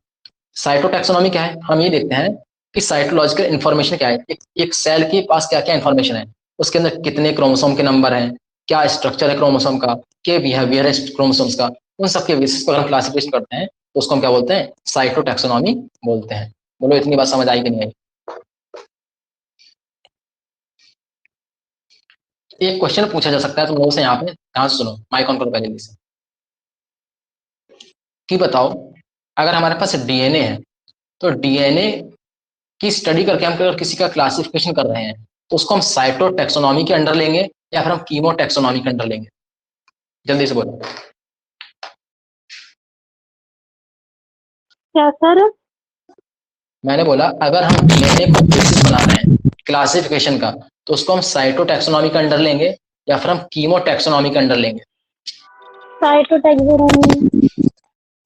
साइटोटैक्सोनॉमी क्या है, हम ये देखते हैं कि साइटोलॉजिकल इन्फॉर्मेशन क्या है, एक सेल के पास क्या क्या इन्फॉर्मेशन है, उसके अंदर कितने क्रोमोसोम के नंबर हैं, क्या स्ट्रक्चर है क्रोमोसोम का, क्या बिहेवियर है क्रोमोसोम्स का, उन सबके बेसिस पर हम क्लासिफिकेशन करते हैं तो उसको हम क्या बोलते हैं, साइटोटैक्सोनॉमी बोलते हैं। बोलो इतनी बात समझ आई कि नहीं आई। एक क्वेश्चन पूछा जा सकता है तुम लोगों से यहाँ पे, ध्यान से सुनो, माइक ऑन करो पहले जल्दी से, कि बताओ अगर हमारे पास डीएनए है, तो डीएनए की स्टडी करके हम अगर किसी का क्लासिफिकेशन कर रहे हैं तो उसको हम साइटोटैक्सोनॉमी के अंडर लेंगे या फिर हम कीमोटैक्सोनॉमी के अंडर लेंगे, जल्दी से बोलो। क्या सर? मैंने बोला अगर हम डीएनए को बेसिस बना रहे हैं क्लासिफिकेशन का, तो उसको हम साइटोटैक्सोनॉमी के अंडर लेंगे या फिर हम कीमोटैक्सोनॉमी के अंडर लेंगे। साइटोटैक्सोनॉमी।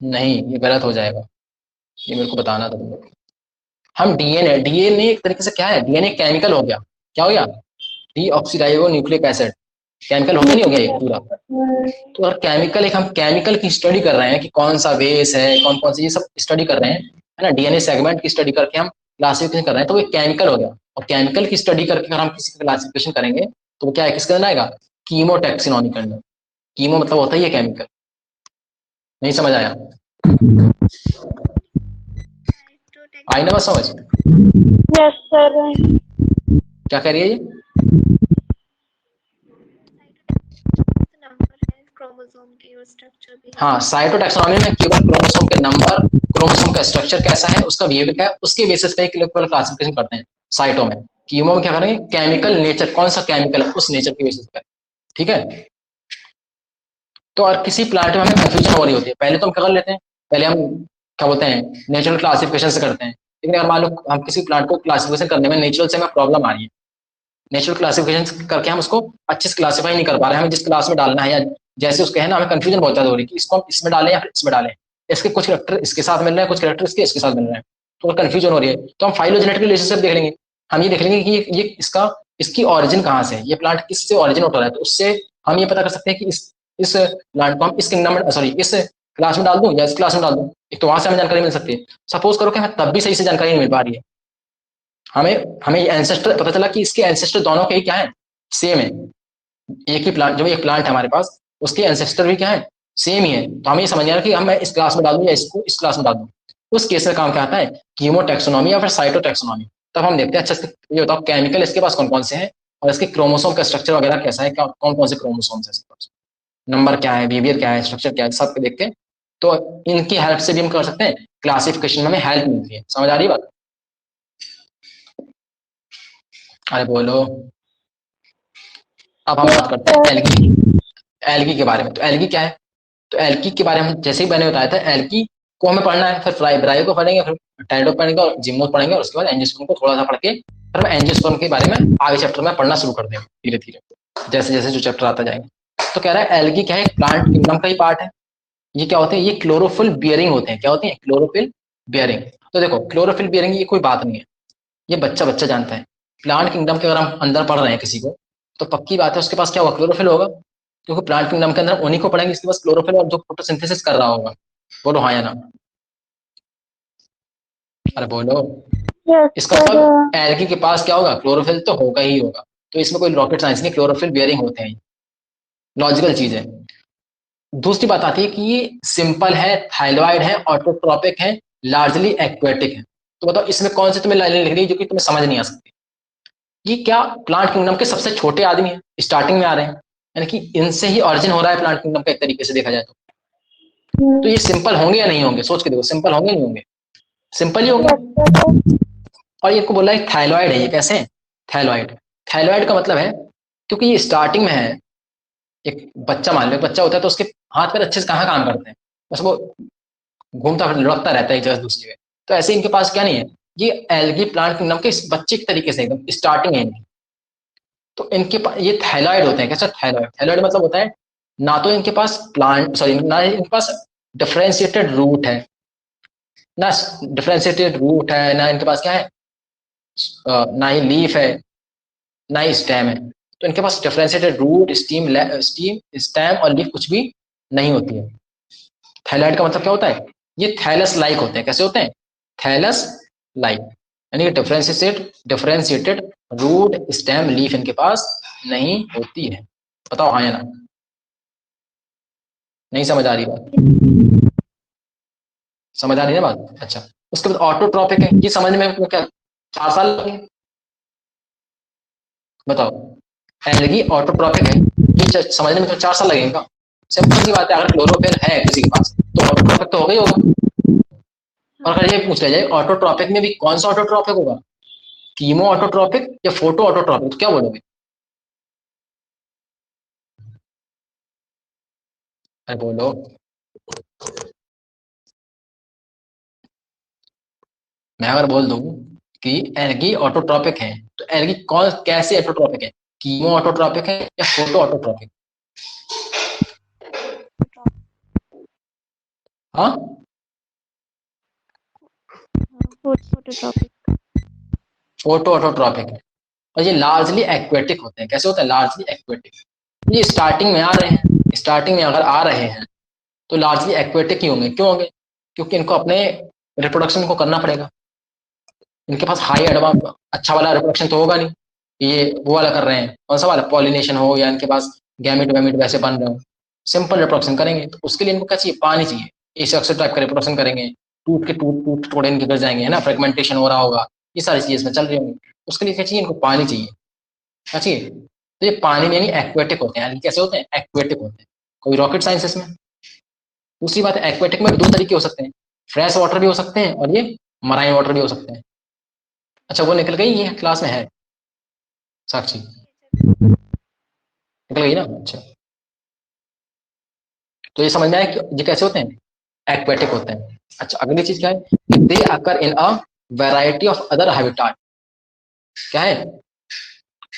नहीं, ये गलत हो जाएगा, ये मेरे को बताना था तुमको। हम डीएनए, डीएनए एक तरीके से क्या है, डीएनए केमिकल हो गया, क्या हो गया, डीऑक्सीराइबो न्यूक्लिक एसिड, केमिकल हो गया, नहीं हो गया ये पूरा। तो अगर केमिकल, एक हम केमिकल की स्टडी कर रहे हैं कि कौन सा बेस है, कौन कौन सी, ये सब स्टडी कर रहे हैं, है ना, डीएनए सेगमेंट की स्टडी करके हम क्लासिफिकेशन कर रहे हैं, तो वो केमिकल हो गया। और केमिकल की स्टडी करके अगर हम किसी का क्लासिफिकेशन करेंगे तो वो क्या है, किसके अंदर आएगा, कीमोटैक्सोनॉमी के अंदर। कीमो मतलब होता है ये केमिकल। नहीं समझ आया, आई ना बस समझ। Yes sir. क्या कह रही है ये, हाँ, साइटोटैक्सोनॉमी में केवल क्रोमोसोम के नंबर, क्रोमोसोम का स्ट्रक्चर कैसा है, उसका बिहेवियर क्या है, उसके बेसिस पे केवल क्लासिफिकेशन करते हैं साइटो में। कीमो में क्या करेंगे, केमिकल नेचर, कौन सा केमिकल है उस नेचर के बेसिस पे। ठीक है, तो और किसी प्लांट में हमें कंफ्यूजन हो रही होती है, पहले तो हम क्या कर लेते हैं, पहले हम क्या बोलते हैं, नेचुरल क्लासिफिकेशन से करते हैं। लेकिन अगर मान लो हम किसी प्लांट को क्लासिफिकेशन करने में नेचुरल से हमें प्रॉब्लम आ रही है, नेचुरल क्लासिफिकेशन करके हम उसको अच्छे से क्लासीफाई नहीं कर पा रहे हैं, हमें जिस क्लास में डालना है, या जैसे उसके है ना, हमें कंफ्यूजन बहुत ज्यादा हो रही है कि इसको हम इसमें डालें या फिर इसमें डालें, इसके कुछ कैरेक्टर इसके साथ मिल रहे हैं, कुछ कैरेक्टर इसके साथ मिल रहे हैं, तो कंफ्यूजन हो रही है, तो हम फाइलोजेनेटिक रिलेशनशिप देख लेंगे। हम ये देख लेंगे कि ये इसका, इसकी ऑरिजिन कहाँ से है, ये प्लांट किससे ऑरिजिन उठ रहा है, तो उससे हम ये पता कर सकते हैं कि इस प्लांट को हम इस किंगडम में, सॉरी, इस क्लास में डाल दूं या इस क्लास में डाल दूं। एक तो वहां से हमें जानकारी मिल सकती है। सपोज करो कि हमें तब भी सही से जानकारी नहीं मिल पा रही है, हमें हमें एंसेस्टर पता चला कि इसके एंसेस्टर दोनों के ही क्या है, सेम है, एक ही प्लांट, जो एक प्लांट है हमारे पास, उसके एंसेस्टर भी क्या है, सेम ही है, तो हमें ये समझ आ रहा है कि हम मैं इस क्लास में डाल दूं या इसको इस क्लास में डाल दूं। उस केस में काम क्या आता है, कीमोटैक्सोनॉमी या फिर साइटोटैक्सोनॉमी। तब हम देखते हैं अच्छा ये बताओ केमिकल इसके पास कौन कौन से हैं और इसके क्रोमोसोम का स्ट्रक्चर वगैरह कैसा है, क्या कौन कौन से क्रोमोसोम्स है इसके पास, नंबर क्या है, बिहेवियर क्या है, स्ट्रक्चर क्या है, सब देख के तो इनकी हेल्प से भी हम कर सकते हैं क्लासिफिकेशन में हमें हेल्प मिलती है। समझ आ रही बात? अरे बोलो। अब हम बात करते हैं एल्गी, एल्गी के बारे में। तो एल्गी क्या है, तो एल्गी के बारे में जैसे ही मैंने बताया था, एल्गी को हमें पढ़ना है, फिर ब्रायो को पढ़ेंगे, फिर टाइडो पढ़ेंगे और जिम्नो पढ़ेंगे, और उसके बाद एंजियोस्पर्म को थोड़ा सा पढ़ के फिर हम एंजियोस्पर्म के बारे में आगे चैप्टर में पढ़ना शुरू कर देंगे धीरे धीरे जैसे जैसे जो चैप्टर आता जाएंगे। तो कह रहा है एल्गी क्या है, प्लांट किंगडम का ही पार्ट है। ये क्या होते हैं, ये क्लोरोफिल बियरिंग होते हैं। क्या होते हैं, क्लोरोफिल बियरिंग। तो देखो क्लोरोफिल बियरिंग ये कोई बात नहीं है, ये बच्चा बच्चा जानता है। प्लांट किंगडम के अगर हम अंदर पढ़ रहे हैं किसी को, तो पक्की बात है उसके पास क्या होगा, क्लोरोफिल होगा, क्योंकि प्लांट किंगडम के अंदर उन्हीं को पढ़ेंगे इसके पास क्लोरोफिल और जो फोटोसिंथेसिस कर रहा होगा। बोलो हाँ या ना? अरे बोलो। यस इसका सर। मतलब एल्गी के पास क्या होगा, क्लोरोफिल तो होगा ही होगा। तो इसमें कोई रॉकेट साइंस नहीं, क्लोरोफिल बियरिंग होते हैं, लॉजिकल चीज है। दूसरी बात आती है कि ये सिंपल है, थाइलॉइड है, ऑटोट्रॉपिक है, लार्जली एक्वेटिक है। तो बताओ इसमें कौन से तुम्हें लाइनें लिख रही है जो कि तुम्हें समझ नहीं आ सकती। ये क्या प्लांट किंगडम के सबसे छोटे आदमी हैं, स्टार्टिंग में आ रहे हैं, यानी कि इनसे ही ऑरिजिन हो रहा है प्लांट किंगडम का एक तरीके से देखा जाए तो ये सिंपल होंगे या नहीं होंगे, सोच के देखो, सिंपल होंगे नहीं होंगे, सिंपल ही होंगे। और ये को बोला है थाइलॉइड है, ये कैसे है, थाइलॉइड। थाइलॉइड का मतलब है क्योंकि ये स्टार्टिंग में है, एक बच्चा मान लो, एक बच्चा होता है तो उसके हाथ पैर अच्छे से कहाँ काम करते हैं, बस वो घूमता फिर लुढ़कता रहता है एक जगह से दूसरी जगह। तो ऐसे इनके पास क्या नहीं है, ये एल्गी प्लांट किंगडम के इस बच्चे के तरीके से एकदम स्टार्टिंग है इनकी। तो इनके पास ये थाइलॉइड होते हैं। कैसा थाइलॉइड, थाइलॉइड मतलब होता है ना तो इनके पास प्लांट सॉरी ना इनके पास डिफरेंशिएटेड रूट है, ना डिफरेंशिएटेड रूट है, ना इनके पास क्या है, ना ही लीफ है, ना ही स्टेम है। तो इनके पास डिफरेंशिएटेड रूट, स्टीम स्टेम और लीफ कुछ भी नहीं होती है। थाइलॉइड का मतलब क्या होता है, ये थैलस लाइक होते हैं। कैसे होते हैं, थैलस लाइक, यानी कि डिफरेंशिएटेड रूट, स्टेम, लीफ इनके पास नहीं होती है। बताओ हाँ या ना? नहीं समझ आ रही बात? समझ आ रही है बात? अच्छा। उसके बाद ऑटोट्रॉपिक है, ये समझने में क्या 4 साल लगे? बताओ एलगी ऑटोट्रॉपिक है, ये समझने में तो 4 साल लगेगा। सिंपल सी बात है, अगर क्लोरोफिल है किसी के पास तो ऑटोट्रॉपिक तो होगा ही होगा। और अगर ये पूछ लिया जाए ऑटोट्रॉपिक में भी कौन सा ऑटोट्रॉपिक होगा, कीमो ऑटोट्रॉपिक या फोटो ऑटोट्रॉपिक, तो क्या बोलोगे? अरे बोलो। मैं अगर बोल दूं कि एल्गी ऑटोट्रॉपिक है, तो एल्गी कौन कैसे ऑटोट्रॉपिक है, कीमो ऑटोट्रॉपिक है या फोटो ऑटोट्रॉपिक? हाँ, फोटोट्रॉपिक। फोटो ऑटोट्रॉपिक है। और ये लार्जली एक्वेटिक होते हैं। कैसे होते हैं, लार्जली एक्वेटिक। ये स्टार्टिंग में आ रहे हैं, स्टार्टिंग में अगर आ रहे हैं तो लार्जली एक्वेटिक ही होंगे। क्यों होंगे, क्योंकि इनको अपने रिप्रोडक्शन को करना पड़ेगा। इनके पास हाई एडवांस अच्छा वाला रिप्रोडक्शन तो होगा नहीं, ये वो वाला कर रहे हैं, कौन सा वाला, पॉलिनेशन हो या इनके पास गैमेट वैमेट वैसे बन रहे हो, सिंपल रिप्रोडक्शन करेंगे। तो उसके लिए इनको क्या चाहिए, पानी चाहिए। इस अक्सर टाइप का रिप्रोडक्शन करेंगे, टूट के टूट टोड़े इनके गिर जाएंगे, है ना, फ्रेगमेंटेशन हो रहा होगा, ये सारी चीजें इसमें चल रही होंगी। उसके लिए क्या चाहिए, इनको पानी चाहिए। क्या चाहिए, तो ये पानी में यानी एक्वेटिक होते हैं। यानी कैसे होते हैं, एक्वेटिक होते हैं। कोई रॉकेट साइंस इसमें? दूसरी बात है एक्वेटिक में भी 2 तरीके हो सकते हैं, फ्रेश वाटर भी हो सकते हैं और ये मराइन वाटर भी हो सकते हैं। अच्छा वो निकल गई, ये क्लास में है साक्षी, निकल गई ना? अच्छा, तो ये समझ में आया कि ये कैसे होते हैं, एक्वेटिक होते हैं। अच्छा अगली चीज क्या है, they occur in a variety of other habitat. क्या है,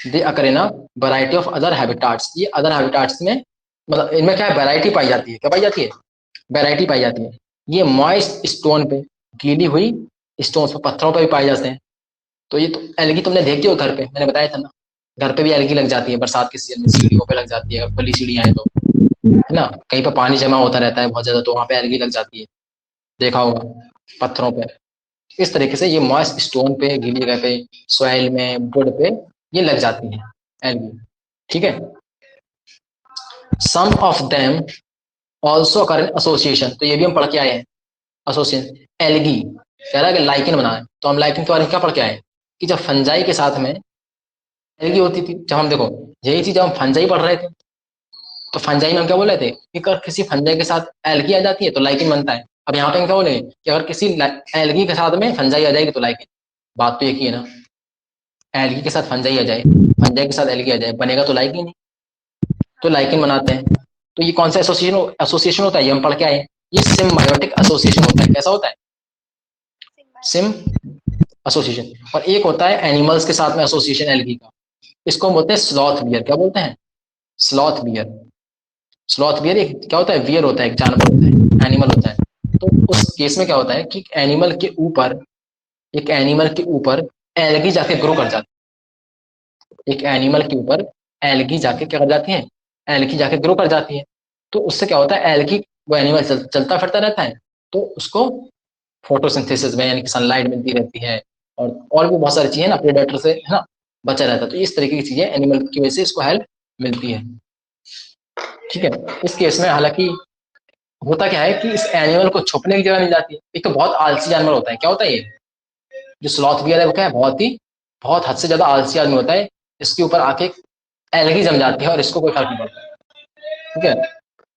they occur in a variety of other habitats. ये अदर हैबिटाट्स में मतलब इनमें क्या है, वैरायटी पाई जाती है। क्या पाई जाती है, वैरायटी पाई जाती है। ये मॉइस्ट स्टोन पे, गीली हुई स्टोन पे, पत्थरों पे भी पाए जाते हैं। तो ये तो एलगी तुमने देखी हो घर पे, मैंने बताया था ना, घर पे भी एलगी लग जाती है बरसात के सीजन में, सीढ़ियों पे लग जाती है, खुली सीढ़ियां हैं तो, है ना, कहीं पर पानी जमा होता रहता है बहुत ज्यादा तो वहां पे एलगी लग जाती है, देखा होगा, पत्थरों पे। इस तरीके से ये मॉइस्ट स्टोन पे, गीली जगह पे, सॉइल में, वुड पे ये लग जाती है एलगी। ठीक है, सम ऑफ देम ऑल्सो कर एसोसिएशन, तो ये भी हम पढ़ के आए हैं। एसोसिएशन। एल्गी कह रहा है कि लाइकेन बना है, तो हम लाइकेन के बारे में क्या पढ़ के आए कि जब फंजाई के साथ में एल्गी होती थी। जब हम देखो यही चीज जब हम फंजाई पढ़ रहे थे तो फंजाई में हम क्या बोल रहे थे कि अगर किसी फंजाई के साथ एल्गी आ जाती है तो लाइकेन बनता है। अब यहाँ पे हम क्या बोले कि अगर किसी एल्गी के साथ में फंजाई आ जाएगी तो लाइकेन। बात तो एक ही है ना, एल्गी के साथ फंजाई आ जाए, फंजाई के साथ एल्गी आ जाए, बनेगा तो लाइकेन ही, तो लाइकेन बनाते हैं। तो ये कौन सा एसोसिएशन होता है, ये हम पढ़ के आए, ये सिम्बायोटिक एसोसिएशन होता है। कैसा होता है, सिम एसोसिएशन। और एक होता है एनिमल्स के साथ में एसोसिएशन एल्गी का, इसको हम बोलते हैं स्लॉथ बियर। क्या बोलते हैं, स्लॉथ बियर। स्लॉथ बियर एक क्या होता है, बियर होता है, एक जानवर होता है, एनिमल होता है। तो उस केस में क्या होता है कि एनिमल के ऊपर, एक एनिमल के ऊपर एल्गी जाके ग्रो कर जाती है, एक एनिमल के ऊपर एल्गी जाके क्या कर जाती है, एल्गी जाके ग्रो कर जाती है। तो उससे क्या होता है, एल्गी, वो एनिमल चलता फिरता रहता है, तो उसको फोटोसिंथेसिस में यानी कि सनलाइट मिलती रहती है, और भी बहुत सारी चीजें ना, प्रेडेटर से है ना बचा रहता है। तो इस तरीके की चीजें एनिमल की वजह से इसको हेल्प मिलती है। ठीक है, इस केस में हालांकि होता क्या है कि इस एनिमल को छुपने की जगह मिल जाती है। एक तो बहुत आलसी जानवर होता है, क्या होता है ये जो स्लॉथ बियर है, वो क्या है, बहुत हद से ज्यादा आलसी आदमी होता है। इसके ऊपर आके एलगी जम जाती है और इसको कोई फर्क नहीं पड़ता। ठीक है,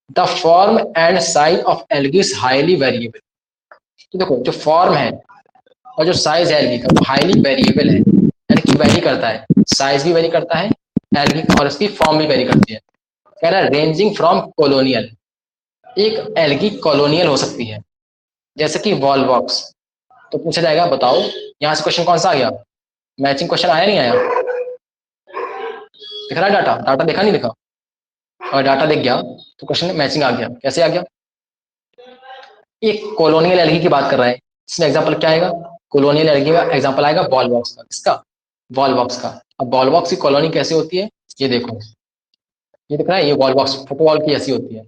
the form and size of algae is highly variable. तो देखो जो फॉर्म है और जो साइज है एल्गी का वो हाईली वेरिएबल है, यानी कि वेरी करता है, साइज भी वेरी करता है एल्गी का, और इसकी फॉर्म भी वेरी करती है। कह रहा है रेंजिंग फ्रॉम कॉलोनियल, एक एल्गी कॉलोनियल हो सकती है जैसे कि वॉलवॉक्स। तो पूछा जाएगा बताओ यहां से क्वेश्चन कौन सा आ गया, मैचिंग क्वेश्चन आया नहीं आया, दिख रहा है डाटा, डाटा देखा नहीं दिखा, और डाटा दिख गया तो क्वेश्चन मैचिंग आ गया। कैसे आ गया, एक कॉलोनियल एल्गी की बात कर रहा है, इसमें एग्जांपल क्या आएगा, कॉलोनियल एल्गी का एग्जांपल आएगा वॉलवॉक्स का। किसका, वॉलवॉक्स का। अब वॉलवॉक्स की कॉलोनी कैसे होती है, ये देखो, ये दिख रहा है, ये वॉलवॉक्स फुटबॉल की जैसी होती है,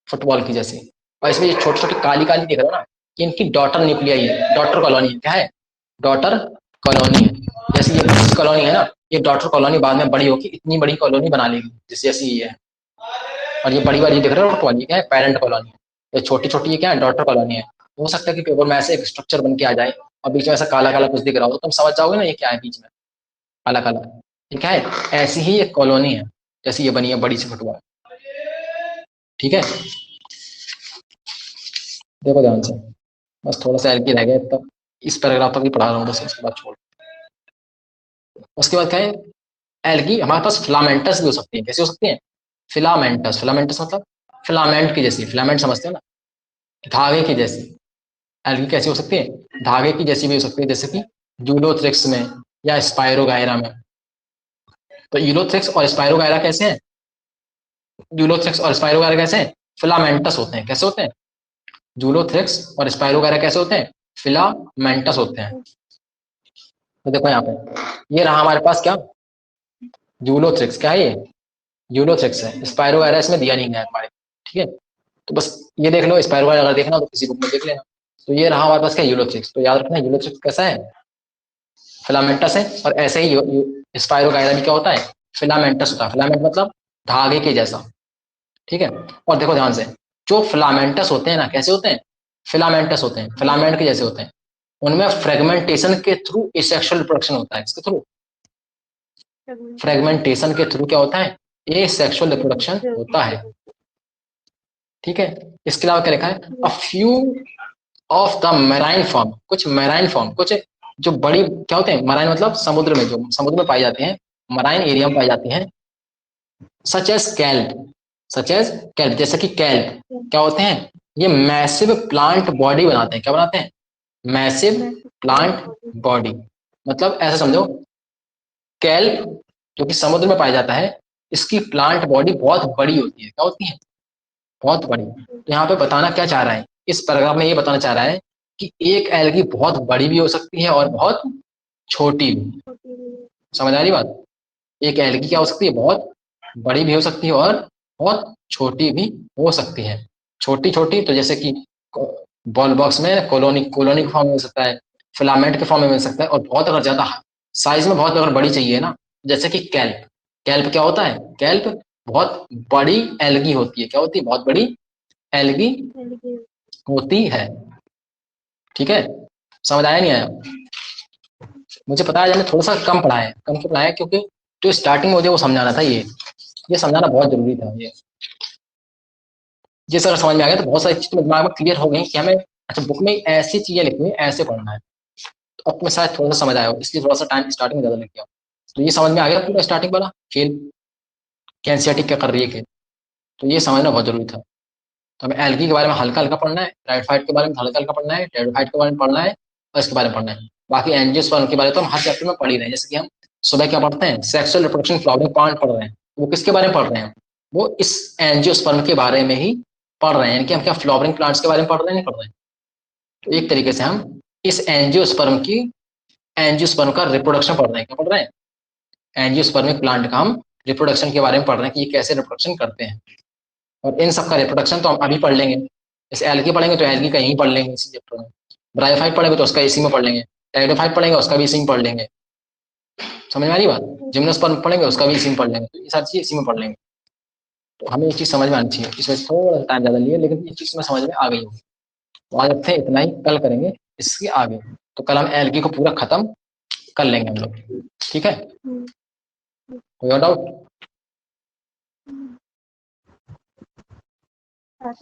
फुटबॉल की जैसी। और इसमें ये छोटी छोटी काली काली दिख रहा है ना, कि इनकी डॉटर न्यूक्लियाई है, डॉटर कॉलोनी है। क्या है, डॉटर कॉलोनी है। जैसे ये कॉलोनी है ना, ये डॉटर कॉलोनी बाद में बड़ी होगी, इतनी बड़ी कॉलोनी बना लेगी जैसे जैसी ये है। और ये बड़ी वाली दिख रहा है कॉलोनी, क्या है, पेरेंट कॉलोनी है। ये छोटी छोटी ये क्या है, डॉटर कॉलोनी है। हो सकता है कि पेपर में ऐसे एक स्ट्रक्चर बन के आ जाए और बीच में ऐसा काला काला कुछ दिख रहा हो, तो तुम समझ जाओगे ना ये क्या है बीच में काला काला, ये क्या है, ऐसी ही एक कॉलोनी है जैसी ये बनी है बड़ी सी फुटबॉल। ठीक है, देखो ध्यान से, बस थोड़ा सा एल्की रह गया तब, इस पैराग्राफ तक ही पढ़ा रहा हूँ बस, उसके बाद छोड़। उसके बाद क्या है, एल्गी हमारे पास फिलामेंटस भी हो सकती है। कैसी हो सकती है, फिलामेंटस। फिलामेंटस मतलब फिलामेंट की जैसी, फिलामेंट समझते हो ना, धागे की जैसी। एल्गी कैसी हो सकती है, धागे की जैसी भी हो सकती है, जैसे कि यूलोथ्रिक्स में या स्पायरोगायरा में। तो यूलोथ्रिक्स और स्पायरोगायरा कैसे हैं, यूलोथ्रिक्स और स्पायरोगायरा कैसे हैं, फिलामेंटस होते हैं। कैसे होते हैं, जूलोथ्रिक्स और स्पायरोगायरा कैसे होते हैं, फिलामेंटस होते हैं। तो देखो यहाँ पे ये रहा हमारे पास क्या, जूलोथ्रिक्स। क्या है ये, जूलोथ्रिक्स है। स्पायरोगायरा इसमें दिया नहीं गया है हमारे। ठीक है, तो बस ये देख लो, स्पायरोगायरा अगर देखना हो तो किसी बुक में देख लेना। तो ये रहा हमारे पास क्या, यूलोथ्रिक्स। तो याद रखना यूलोथ्रिक्स कैसा है, फिलामेंटस है। और ऐसे ही स्पायरोगायरा भी क्या होता है, फिलामेंटस होता है। फिलामेंट मतलब धागे के जैसा। ठीक है, और देखो ध्यान से, जो फिलामेंटस होते हैं ना, कैसे होते हैं, फिलामेंटस होते हैं, फिलामेंट के जैसे होते हैं। उनमें फ्रेगमेंटेशन के थ्रू एसेक्सुअल रिप्रोडक्शन होता है। किसके थ्रू, फ्रेगमेंटेशन के थ्रू क्या होता है, एसेक्सुअल रिप्रोडक्शन होता है। ठीक है, इसके अलावा क्या लिखा है, a few of the marine form, कुछ मैराइन फॉर्म, कुछ जो बड़ी क्या होते हैं, मराइन मतलब समुद्र में, जो समुद्र में पाई जाती हैं, मराइन एरिया में पाई जाती हैं, such as kelp, such as kelp, जैसे कि कैल्प क्या होते हैं, ये मैसिव प्लांट बॉडी बनाते हैं। क्या बनाते हैं, मैसिव प्लांट बॉडी। मतलब ऐसा समझो, कैल्प जो कि समुद्र में पाया जाता है, इसकी प्लांट बॉडी बहुत बड़ी होती है। क्या होती है, बहुत बड़ी। तो यहाँ पे बताना क्या चाह रहा है, इस पैराग्राफ में ये बताना चाह रहा है कि एक एल्गी बहुत बड़ी भी हो सकती है और बहुत छोटी भी। समझ आ रही बात, एक एल्गी क्या हो सकती है, बहुत बड़ी भी हो सकती है और बहुत छोटी भी हो सकती है। छोटी छोटी तो जैसे कि बॉल बॉक्स में कॉलोनी, कॉलोनी के फॉर्म में मिल सकता है, फिलामेंट के फॉर्म में मिल सकता है। और बहुत अगर ज्यादा साइज में बहुत अगर बड़ी चाहिए ना, जैसे कि कैल्प। कैल्प क्या होता है, कैल्प बहुत बड़ी एल्गी होती है। क्या होती है, बहुत बड़ी एल्गी होती है। ठीक है, समझ आया नहीं आया? मुझे पता है मैंने थोड़ा सा कम पढ़ा है, कम क्यों पढ़ा है, क्योंकि जो स्टार्टिंग में मुझे वो समझाना था, ये समझाना बहुत जरूरी था। ये सर समझ में आ गया तो बहुत सारी चीजें दिमाग में क्लियर हो गई कि हमें अच्छा बुक में ऐसी चीजें लिखनी है, ऐसे पढ़ना है। तो अब तुम्हें शायद थोड़ा सा समझ आया हो, इसलिए थोड़ा सा टाइम स्टार्टिंग में ज्यादा लग गया। तो ये समझ में आ गया पूरा स्टार्टिंग वाला खेल, कि एनसीईआरटी क्या कर रही है खेल, तो ये समझना बहुत जरूरी था। तो हमें एल्गी के बारे में हल्का हल्का पढ़ना है, राइटफाइड के बारे में हल्का हल्का पढ़ना है, टेरिडोफाइट के बारे में पढ़ना है, और इसके बारे में पढ़ना है। बाकी एंजियोस्पर्म के बारे में तो हम हर चैप्टर में पढ़ ही रहे हैं। जैसे कि हम सुबह क्या पढ़ते हैं, सेक्सुअल रिप्रोडक्शन फ्लावरिंग प्लांट पढ़ रहे हैं, वो किसके बारे में पढ़ रहे हैं, वो इस एंजियोस्पर्म के बारे में ही पढ़ रहे हैं। यानी कि हम क्या फ्लावरिंग प्लांट्स के बारे में पढ़ रहे हैं, नहीं पढ़ रहे हैं। तो एक तरीके से हम इस एंजियोस्पर्म का रिप्रोडक्शन पढ़ रहे हैं। क्या पढ़ रहे हैं? एंजियोस्पर्मिक प्लांट का हम रिप्रोडक्शन के बारे में पढ़ रहे हैं, कि ये कैसे रिप्रोडक्शन करते हैं। और इन सब का रिप्रोडक्शन तो हम अभी पढ़ लेंगे। जैसे एल्गी पढ़ेंगे तो एल्गी का यहीं पढ़ लेंगे इसी चैप्टर में। ब्रायोफाइट पढ़ेंगे तो उसका इसी में पढ़ लेंगे। टेरिडोफाइट पढ़ेंगे उसका भी इसी में पढ़ लेंगे। समझ में आ रही बात? जिम्नोस्पर्म पढ़ेंगे उसका भी इसी में पढ़ लेंगे। तो ये सारी चीजें इसी में पढ़ लेंगे। तो हमें ये चीज समझ में आनी चाहिए। इस वजह से थोड़ा टाइम ज्यादा लिए, लेकिन ये चीज में समझ में आ गई होगी। तो आज अब थे इतना ही, कल करेंगे इसके आगे। तो कल हम एल्गी को पूरा खत्म कर लेंगे हम लोग। ठीक है, कोई और डाउट? हाँ